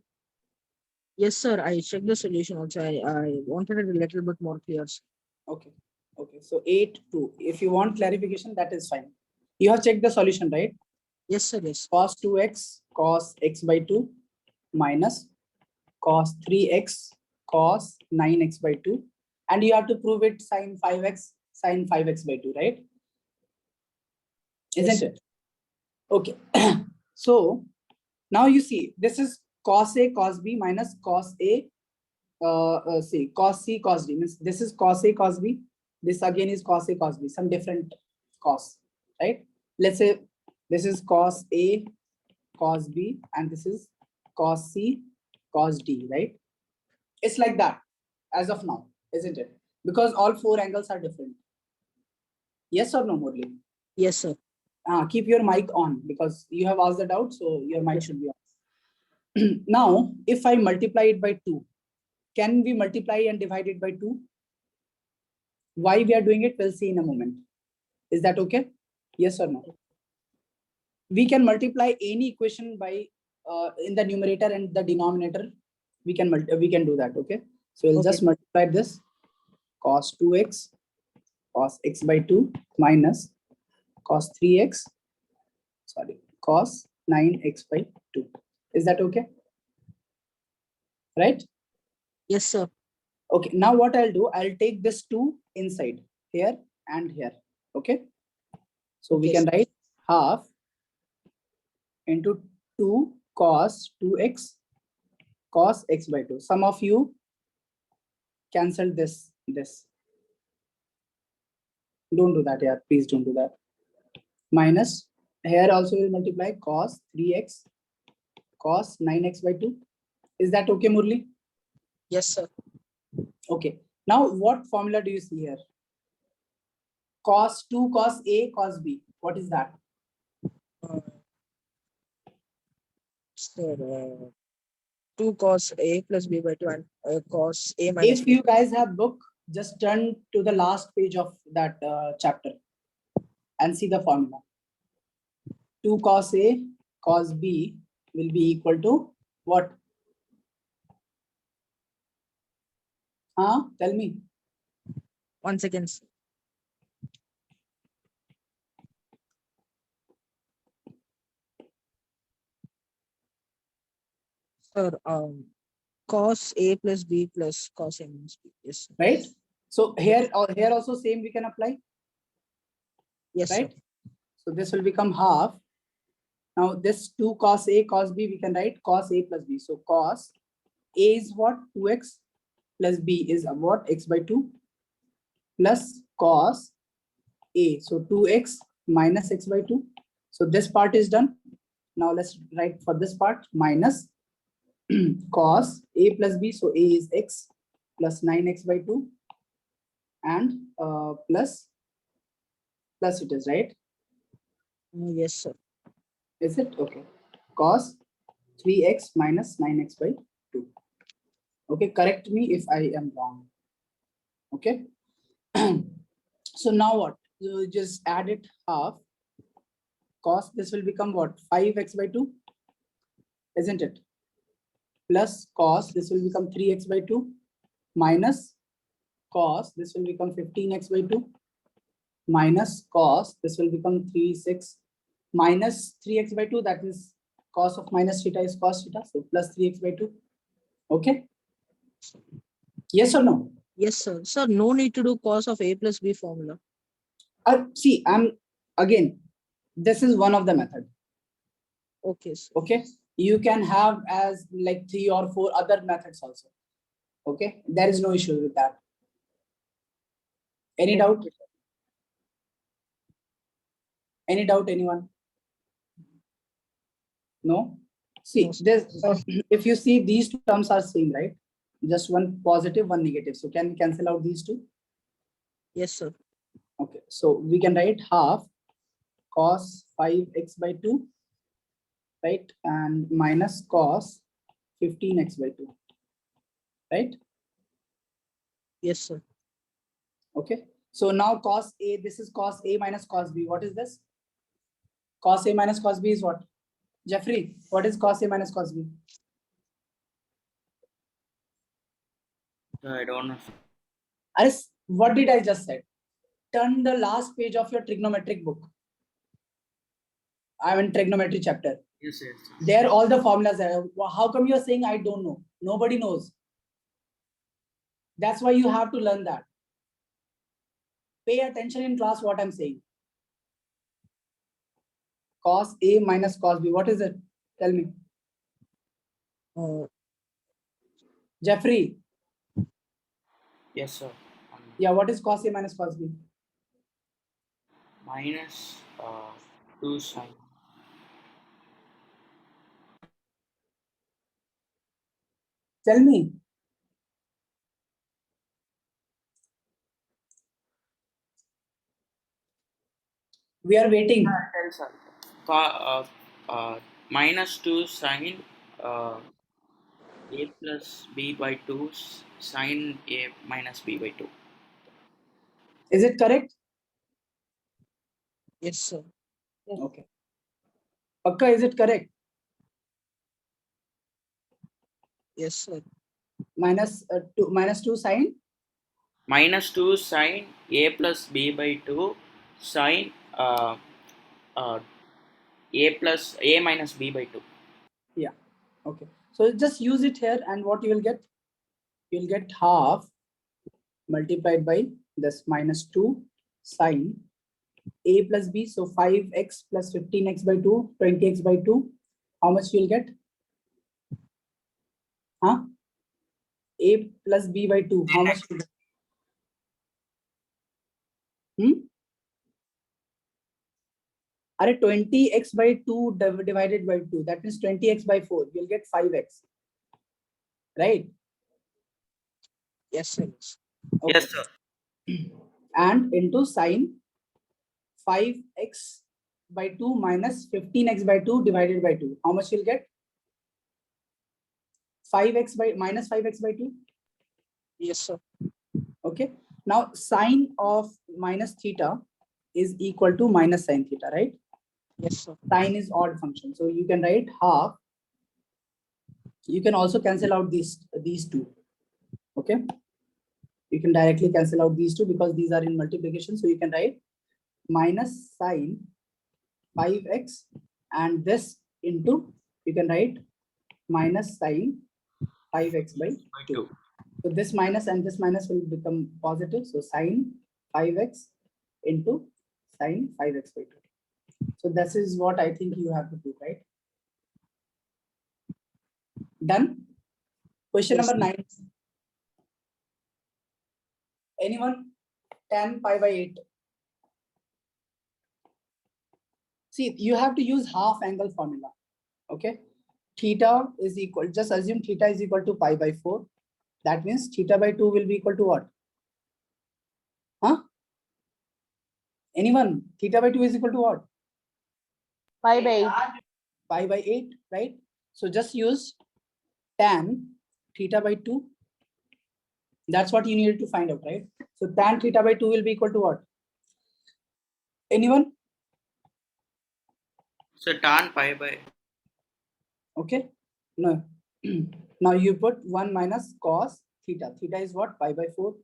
Yes, sir. I checked the solution also. I wanted it a little bit more clear, sir. Okay. Okay. So 8-2. If you want clarification, that is fine. You have checked the solution, right? Yes, sir. Yes. Cos 2x cos x by 2 minus cos 3x cos 9x by 2. And you have to prove it sin 5x sin 5x by 2, right? Isn't Yes, it? Okay. So now you see, this is cos A cos B minus cos A, cos C cos D. Means this is cos A cos B. This again is cos A cos B. Some different cos, right? Let's say this is cos A cos B and this is cos C cos D, right? It's like that as of now, isn't it? Because all 4 angles are different. Yes or no, Murli? Yes, sir. Keep your mic on because you have asked the doubt, so your mic should be on. Now, if I multiply it by 2, can we multiply and divide it by 2? Why we are doing it, we'll see in a moment. Is that okay? Yes or no? We can multiply any equation by in the numerator and the denominator. We can do that. Okay. So we'll just multiply this cos 2x cos x by 2 minus cos 3x, sorry, cos 9x by 2. Is that okay? Right? Yes, sir. Okay, now what I'll do, I'll take this 2 inside here and here. Okay. So we can write half into 2 cos 2x cos x by 2. Some of you cancel this. Don't do that, yeah. Please don't do that. Minus here also will multiply cos 3x cos 9x by 2. Is that okay, Murli? Yes, sir. Okay. Now, what formula do you see here? Cos 2 cos A cos B. What is that? Uh, sir, 2 cos A plus B by 2 and cos A minus If B. you guys have book, just turn to the last page of that chapter and see the formula. 2 cos A cos B will be equal to what? Tell me. 1 second. Sir, cos A plus B plus cos A minus B. Yes, sir. Right? So here or here also same we can apply, Yes, sir. right? So this will become half. Now this 2 cos A cos B we can write cos A plus B. So cos A is what? 2x plus B is what? X by 2 plus cos A. So 2x minus x by 2. So this part is done. Now let's write for this part minus cos A plus B. So A is x plus 9x by 2 and plus it is, right? Yes, sir. Is it? Okay. Cos 3x minus 9x by 2. Okay, correct me if I am wrong. Okay. So now what? You just add it half. Cos this will become what? 5x by 2, isn't it? Plus cos this will become 3x by 2 minus cos this will become 15x by 2 minus cos this will become 6 minus 3x by 2, that is cos of minus theta is cos theta, so plus 3x by 2. Okay. Yes or no? Yes, sir. Sir, no need to do cos of A plus B formula. See, again, this is one of the method. Okay, sir. Okay, you can have as like 3 or 4 other methods also. Okay, there is no issue with that. Any doubt? Any doubt, anyone? No? See, No, sir. this if you see these two terms are same, right? Just one positive, one negative. So can we cancel out these two? Yes, sir. Okay, so we can write half cos 5x by 2, right? And minus cos 15x by 2, right? Yes, sir. Okay, so now cos A, this is cos A minus cos B. What is this? Cos A minus cos B is what? Jeffrey, what is cos A minus cos B? I don't know. Aris, what did I just say? Turn the last page of your trigonometric book. I'm in trigonometry chapter. Yes, yes. There all the formulas are. How come you're saying I don't know? Nobody knows. That's why you have to learn that. Pay attention in class what I'm saying. Cos A minus cos B. What is it? Tell me. Jeffrey. Yes, sir. Yeah, what is cos A minus cos B? Minus 2 sine. Tell me. We are waiting. Tell sir. Minus 2 sine A plus B by 2 sine A minus B by 2. Is it correct? Yes, sir. Okay. Akka, is it correct? Yes, sir. Minus 2 sine? Minus 2 sine A plus B by 2 sine A plus A minus B by 2. Yeah. Okay. So just use it here and what you will get? You'll get half multiplied by this minus 2 sine A plus B. So 5x plus 15x by 2, 20x by 2. How much you'll get? Huh? A plus B by 2. How much? Hmm? Are 20x by 2 divided by 2, that means 20x by 4, you'll get 5x, right? Yes, sir. Okay. Yes, sir. And into sine 5x by 2 minus 15x by 2 divided by 2, how much you'll get? 5x by minus 5x by 2. Yes, sir. Okay. Now sine of minus theta is equal to minus sine theta, right? Yes, sir. Sine is odd function, so you can write half. You can also cancel out these two. Okay, you can directly cancel out these two because these are in multiplication. So you can write minus sine 5x, and this into, you can write minus sine 5x by 2. So this minus and this minus will become positive. So sine 5x into sine 5x by 2. So this is what I think you have to do, right? Done. Question Yes, number sir. 9. Anyone? Tan pi by 8. See, you have to use half angle formula. Okay. Theta is equal, just assume theta is equal to pi by 4. That means theta by 2 will be equal to what? Huh? Anyone? Theta by 2 is equal to what? Pi by 8. Pi by 8, right? So just use tan theta by 2. That's what you needed to find out, right? So tan theta by 2 will be equal to what? Anyone? So tan pi by. Okay. No. Now you put 1 minus cos theta. Theta is what? Pi by 4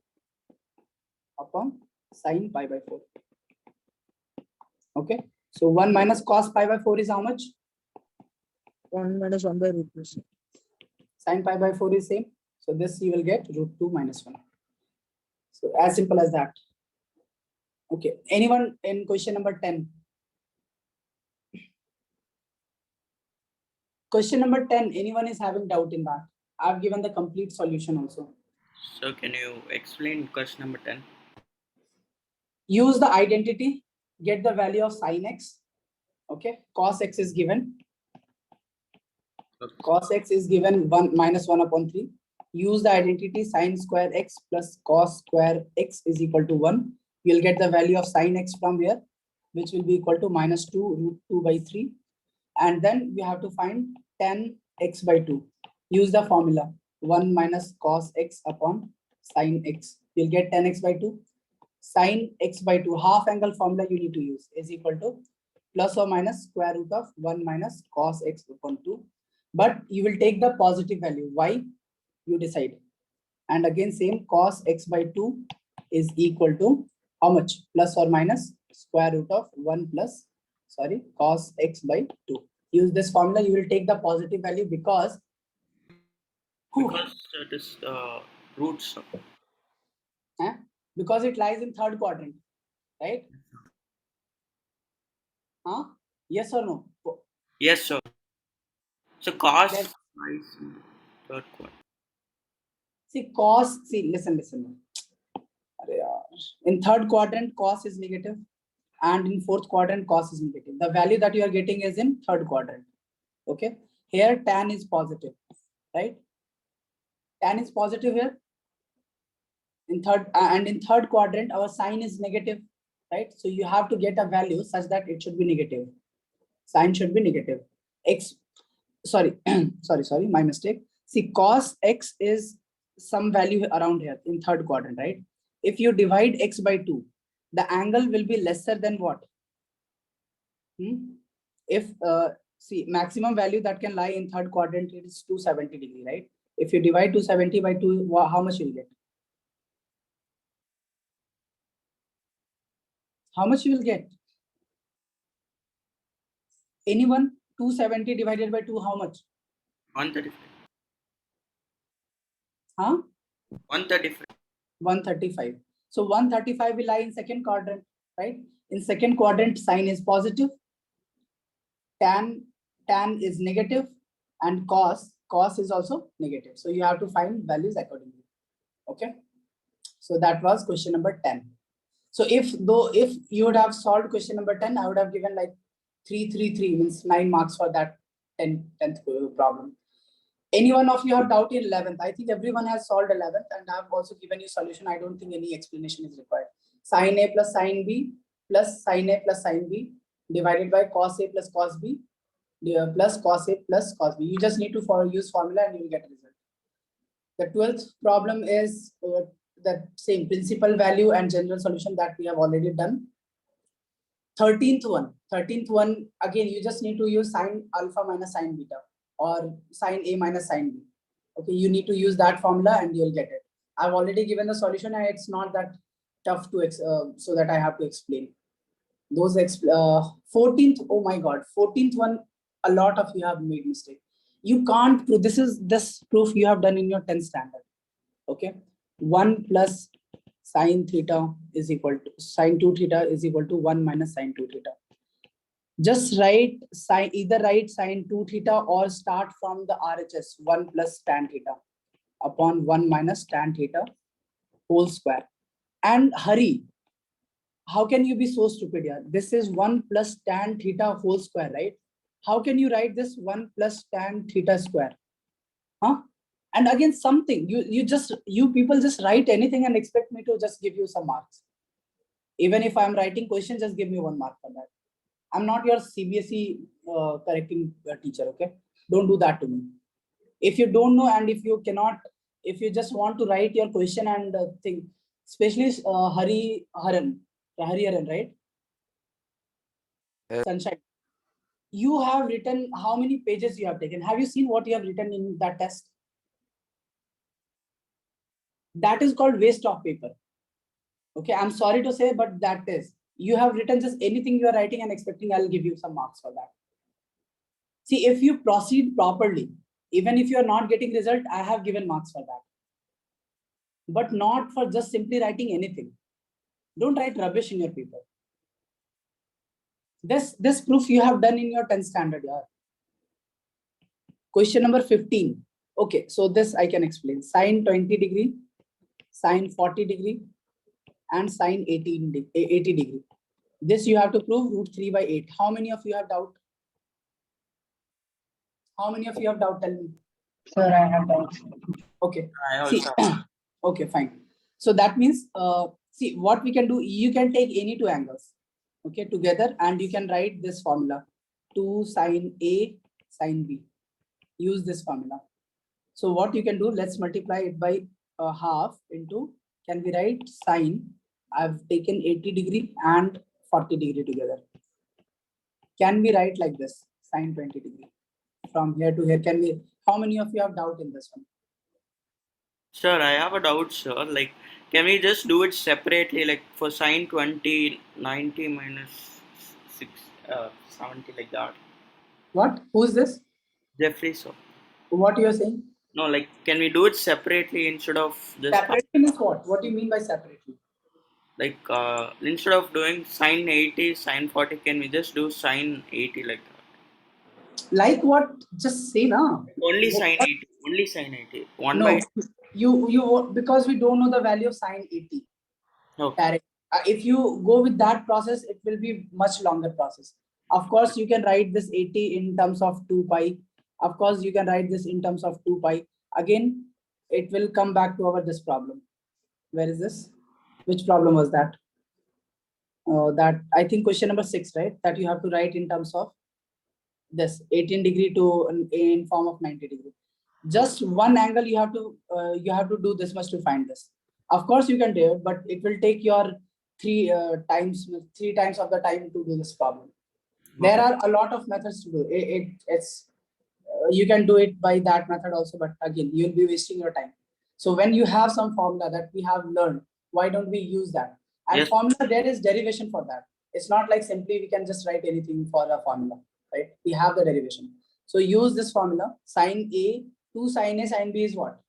upon sine pi by 4. Okay. So 1 minus cos pi by 4 is how much? 1 minus 1 by root 2, sir. Sine pi by 4 is same. So this you will get root 2 minus 1. So as simple as that. Okay. Anyone in question number 10? Question number 10. Anyone is having doubt in that? I've given the complete solution also. So can you explain question number 10? Use the identity, get the value of sine x. Okay. Cos x is given. Okay. Cos x is given 1 minus 1 upon 3. Use the identity sine square x plus cos square x is equal to 1. You'll get the value of sine x from here, which will be equal to minus 2 root 2 by 3. And then we have to find tan x by 2. Use the formula 1 minus cos x upon sine x. You'll get tan x by 2. Sine x by 2, half angle formula you need to use, is equal to plus or minus square root of 1 minus cos x upon 2. But you will take the positive value. Why? You decide. And again, same, cos x by 2 is equal to how much? Plus or minus square root of 1 plus, sorry, cos x by 2. Use this formula, you will take the positive value because Because it is roots. because it lies in third quadrant, right? Huh? Yes or no? Yes, sir. So cos Then- lies in third quadrant. See, cos, see, listen. Arey yaar. In third quadrant, cos is negative, and in fourth quadrant, cos is negative. The value that you are getting is in third quadrant. Okay. Here, tan is positive, right? Tan is positive here. In third quadrant, our sign is negative, right? So you have to get a value such that it should be negative. Sign should be negative. X, sorry, sorry, my mistake. See, cos x is some value around here in third quadrant, right? If you divide x by 2, the angle will be lesser than what? If see, maximum value that can lie in third quadrant is 270 degree, right? If you divide 270 by 2, how much you'll get? How much you will get? Anyone? 270 divided by 2, how much? 135. Huh? 135. 135. So 135 will lie in second quadrant, right? In second quadrant, sign is positive, tan is negative, and cos is also negative. So you have to find values accordingly. Okay. So that was question number 10. So if you would have solved question number 10, I would have given like 333 means 9 marks for that 10th problem. Any one of you have doubt in 11th? I think everyone has solved 11th, and I have also given you solution. I don't think any explanation is required. Sin A plus sin B plus sin A plus sin B divided by cos A plus cos B plus cos A plus cos B. You just need to use formula and you will get a result. The 12th problem is the same principal value and general solution that we have already done. 13th one, again, you just need to use sin alpha minus sin beta or sin A minus sin B. Okay, you need to use that formula and you'll get it. I've already given the solution and it's not that tough to, so that I have to explain. Those 14th, oh my God, 14th one, a lot of you have made mistake. You can't prove, this proof you have done in your 10th standard. Okay, 1 plus sin theta is equal to sin 2 theta is equal to 1 minus sin 2 theta. Just write either write sin 2 theta or start from the RHS 1 plus tan theta upon 1 minus tan theta whole square. And hurry, how can you be so stupid here? This is 1 plus tan theta whole square, right? How can you write this 1 plus tan theta square? Huh? And again, something, you people just write anything and expect me to just give you some marks. Even if I'm writing questions, just give me 1 mark for that. I'm not your CBSE correcting teacher, okay? Don't do that to me. If you don't know and if you cannot, if you just want to write your question and think, especially Hariharan, right? Yes. Sunshine. You have written how many pages you have taken? Have you seen what you have written in that test? That is called waste of paper. Okay, I'm sorry to say, but that is. You have written just anything you are writing and expecting I'll give you some marks for that. See, if you proceed properly, even if you are not getting result, I have given marks for that. But not for just simply writing anything. Don't write rubbish in your paper. This proof you have done in your 10th standard. Yeah. Question number 15. Okay, so this I can explain. Sin 20 degree, sin 40 degree, and sin 80 degree. This you have to prove root 3 by 8. How many of you have doubt? How many of you have doubt? Tell me. Sir, I have doubts. Okay. I also See, okay, fine. So that means, see what we can do. You can take any two angles, okay, together, and you can write this formula: 2 sin A sin B. Use this formula. So what you can do? Let's multiply it by half into. Can we write sin? I've taken 80 degree and 40 degree together. Can we write like this? Sin 20 degree. From here to here, can we? How many of you have doubt in this one? Sir, I have a doubt, sir. Like, can we just do it separately? Like for sin 20, 90 minus 70, like that. What? Who's this? Jeffrey, sir. What you are saying? No, like, can we do it separately instead of just Separately means what? What do you mean by separately? like instead of doing sin 80, sin 40, can we just do sin 80 like that? Like what? Just say now. Only sin 80. Only sin 80. 1 No, by you because we don't know the value of sin 80. okay. Direct. If you go with that process, it will be much longer process. Of course, you can write this 80 in terms of 2 pi. Of course, you can write this in terms of 2 pi. Again, it will come back to our this problem. Where is this? Which problem was that? That I think question number 6, right? That you have to write in terms of this 18 degree to in form of 90 degree. Just one angle you have to do this much to find this. Of course you can do it, but it will take your three times of the time to do this problem. There are a lot of methods to do it's you can do it by that method also, but again you'll be wasting your time. So when you have some formula that we have learned, why don't we use that? And Yes. formula, there is derivation for that. It's not like simply we can just write anything for a formula, right? We have the derivation. So use this formula. Sin A, 2 sin A sin B is what?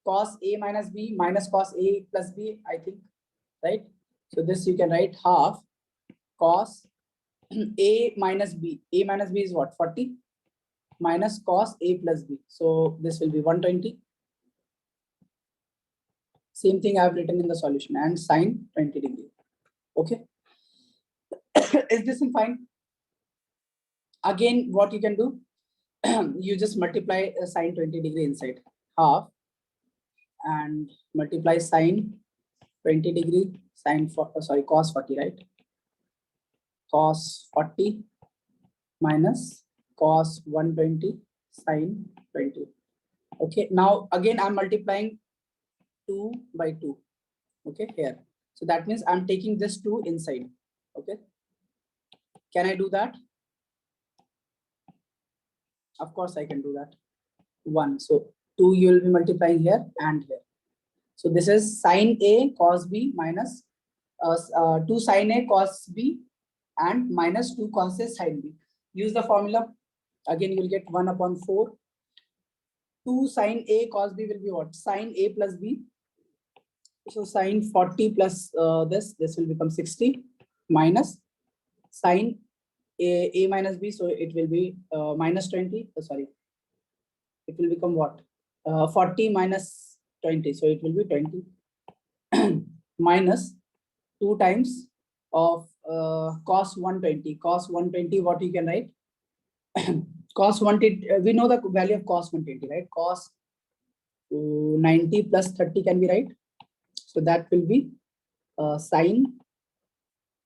Cos A minus B minus cos A plus B, I think, right? So this you can write half cos A minus B. A minus B is what? 40 minus cos A plus B. So this will be 120. Same thing I have written in the solution, and sin 20 degree. Okay. Is this fine? Again, what you can do, you just multiply sine 20 degree inside half and multiply sine 20 degree sine cos 40, right? Cos 40 minus cos 120 sine 20. Okay, now again I'm multiplying 2 by 2. Okay, here. So that means I'm taking this 2 inside. Okay. Can I do that? Of course I can do that. 1. So 2 you will be multiplying here and here. So this is sine A cos B minus 2 sine A cos B and minus 2 cos A sine B. Use the formula. Again, you will get 1 upon 4. 2 sine A cos B will be what? Sine A plus B. So sine 40 plus this will become 60 minus sine A minus B. So it will be minus 20. Sorry. It will become what? 40 minus 20. So it will be 20 minus 2 times of cos 120. Cos 120, what you can write? Cos 120, we know the value of cos 120, right? Cos 90 plus 30 can be right. So that will be sine.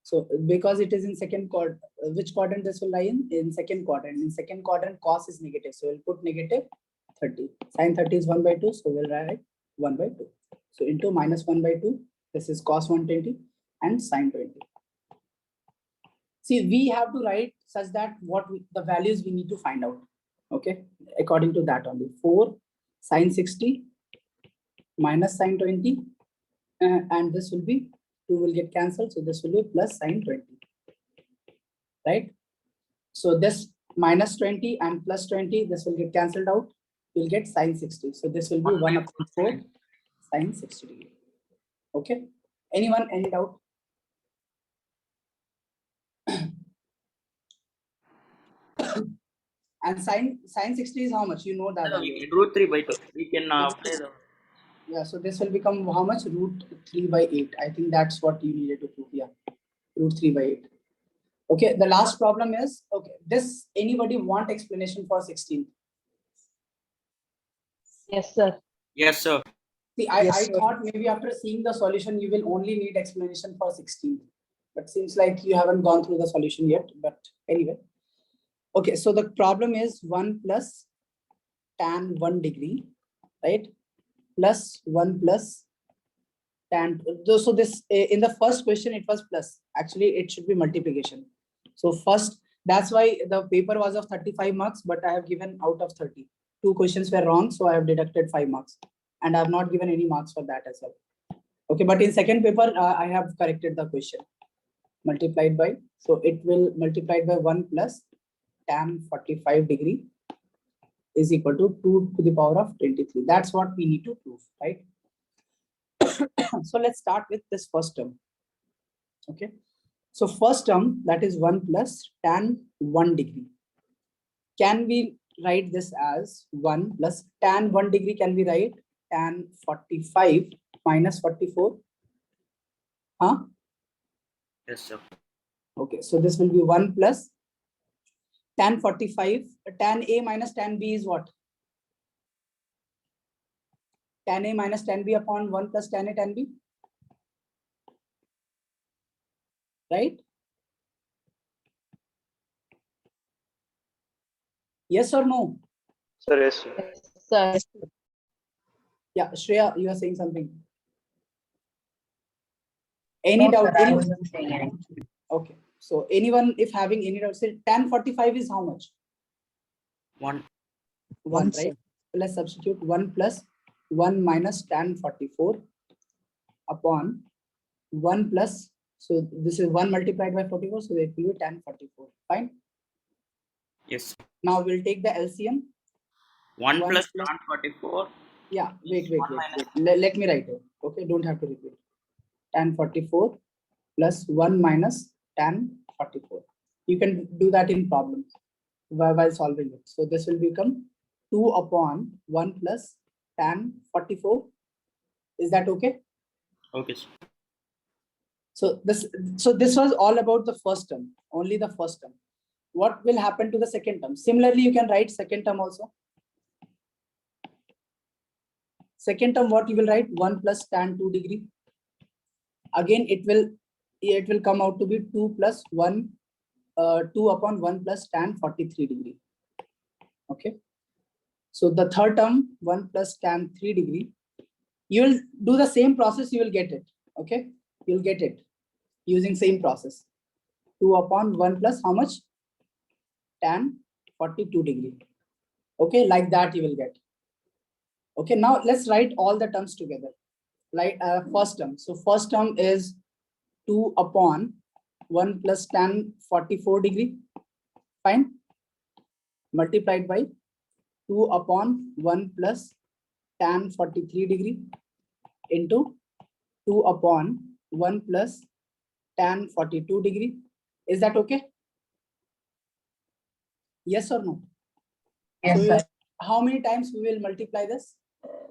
So because it is in second quadrant, which quadrant this will lie in? In second quadrant. In second quadrant, cos is negative. So we'll put negative 30. Sine 30 is 1 by 2. So we'll write 1 by 2. So into minus 1 by 2. This is cos 120 and sine 20. See, we have to write such that the values we need to find out. Okay, according to that only. 4 sine 60 minus sine 20, and this will be 2 will get cancelled. So this will be plus sine 20. Right? So this minus 20 and plus 20, this will get cancelled out. You'll get sine 60. So this will be 1 upon 4 sine 60 degree. Okay. Anyone, any doubt? And sine 60 is how much? You know that. Root 3 by 2. We can apply the. Yeah, so this will become how much? Root 3 by 8. I think that's what you needed to prove. Yeah, root 3 by 8. Okay, the last problem is, okay, this anybody want explanation for 16? Yes, sir. Yes, sir. See, I Yes, sir. thought maybe after seeing the solution, you will only need explanation for 16. But seems like you haven't gone through the solution yet. But anyway. Okay, so the problem is 1 plus tan 1 degree, right? Plus 1 plus tan. So this in the first question it was plus. Actually, it should be multiplication. So first, that's why the paper was of 35 marks, but I have given out of 30. 2 questions were wrong, so I have deducted 5 marks, and I have not given any marks for that as well. Okay, but in second paper, I have corrected the question. Multiplied by, so it will multiply by 1 plus tan 45 degree is equal to 2 to the power of 23. That's what we need to prove, right? So let's start with this first term. Okay, so first term, that is 1 plus tan 1 degree. Can we write this as 1 plus tan 1 degree? Can we write tan 45 minus 44? Huh? Yes, sir. Okay, so this will be 1 plus tan 45. Tan A minus tan B is what? Tan A minus tan B upon 1 plus tan A tan B. Right? Yes or no? Sir, yes, sir. Yes, sir. Yeah, Shreya, you are saying something. Any No, doubt? sir, I wasn't saying anything. Okay. So anyone, if having any doubt, say tan 45 is how much? 1. 1, One, sir. right? Let's substitute 1 plus 1 minus tan 44 upon 1 plus, so this is 1 multiplied by 44, so it will be tan 44. Fine. Yes. Now we'll take the LCM. 1 1 plus plus- tan 44. Yeah, wait. 1 minus- Let me write it. Okay, don't have to repeat. Tan 44 plus 1 minus tan 44. You can do that in problems while solving it. So this will become 2 upon 1 plus tan 44. Is that okay? Okay, sir. So this was all about the first term, only the first term. what will happen to the second term? Similarly, you can write second term also. Second term, what you will write? 1 plus tan 2 degree. Again, it will come out to be 2 plus 1, 2 upon 1 plus tan 43 degree. Okay. So the third term, 1 plus tan 3 degree, you will do the same process, you will get it. Okay. You'll get it using same process. 2 upon 1 plus how much? Tan 42 degree. Okay. Like that you will get. Okay. Now let's write all the terms together. Like first term. So first term is 2 upon 1 plus tan 44 degree. Fine. Multiplied by 2 upon 1 plus tan 43 degree into 2 upon 1 plus tan 42 degree. Is that okay? Yes or no? Yes, So sir. how many times we will multiply this?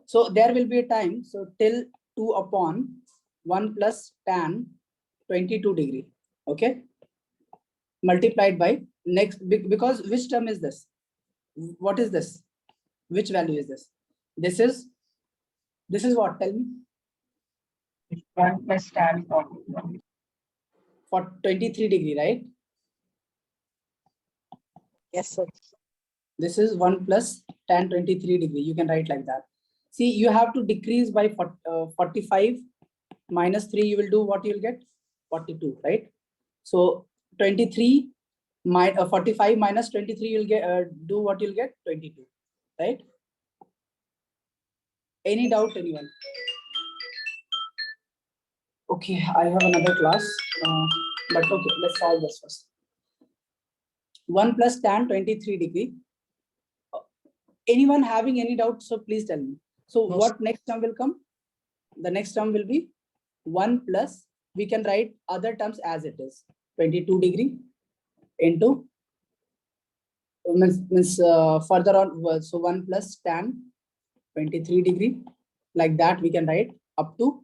So there will be a time. So till 2 upon 1 plus tan 22 degree. Okay. Multiplied by next, because which term is this? What is this? Which value is this? This is what? Tell me. 1 plus tan 41. For 23 degree, right? Yes, sir. This is 1 plus tan 23 degree. You can write like that. See, you have to decrease by 45 minus 3. You will do what you will get? 42, right? So 23 45 minus 23, you'll get do what you'll get? 22, right? Any doubt, anyone? Okay, I have another class, but okay, let's solve this first. 1 plus tan 23 degree. Anyone having any doubt? So please tell me. So No, what next term will come? The next term will be 1 plus, we can write other terms as it is, 22 degree into, means further on, so 1 plus tan 23 degree, like that we can write up to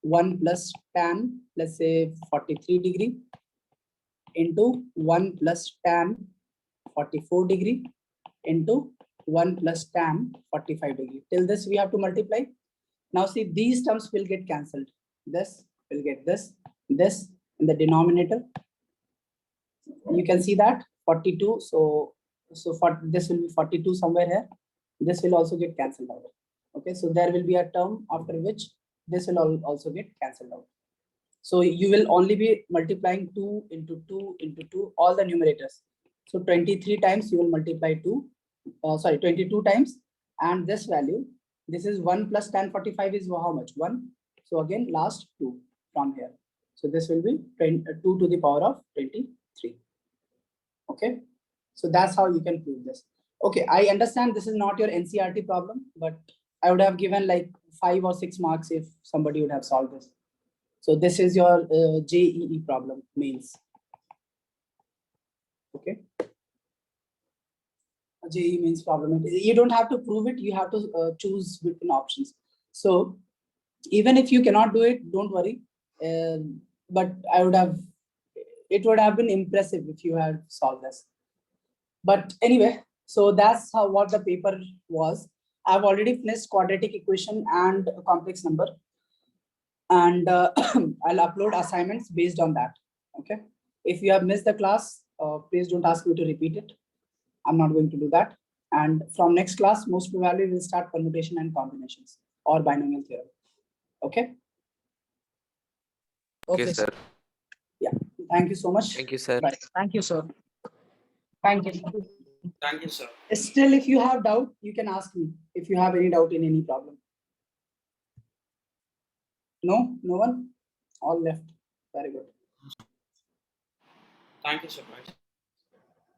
1 plus tan, let's say 43 degree into 1 plus tan 44 degree into 1 plus tan 45 degree. Till this we have to multiply. Now see, these terms will get cancelled. This will get this in the denominator. You can see that 42. So for this will be 42 somewhere here. This will also get cancelled out. Okay, so there will be a term after which this will also get cancelled out. So you will only be multiplying 2 into 2 into 2, all the numerators. So 23 times you will multiply 22 times, and this value, this is 1 plus tan 45 is how much? 1. So again, last 2 from here. So this will be 2 to the power of 23. Okay, so that's how you can prove this. Okay, I understand this is not your NCERT problem, but I would have given like 5 or 6 marks if somebody would have solved this. So this is your JEE problem, mains. Okay. JEE means problem. You don't have to prove it. You have to choose between options. So even if you cannot do it, don't worry. But it would have been impressive if you had solved this. But anyway, so that's what the paper was. I've already finished quadratic equation and a complex number. And I'll upload assignments based on that. Okay. If you have missed the class, please don't ask me to repeat it. I'm not going to do that. And from next class, most probably we'll start permutation and combinations or binomial theorem. Okay. Okay, sir. Yeah. Thank you so much. Thank you, sir. Bye. Thank you, sir. Thank you, sir. Thank you, sir. Still, if you have doubt, you can ask me if you have any doubt in any problem. No, no one? All left. Very good. Thank you so much.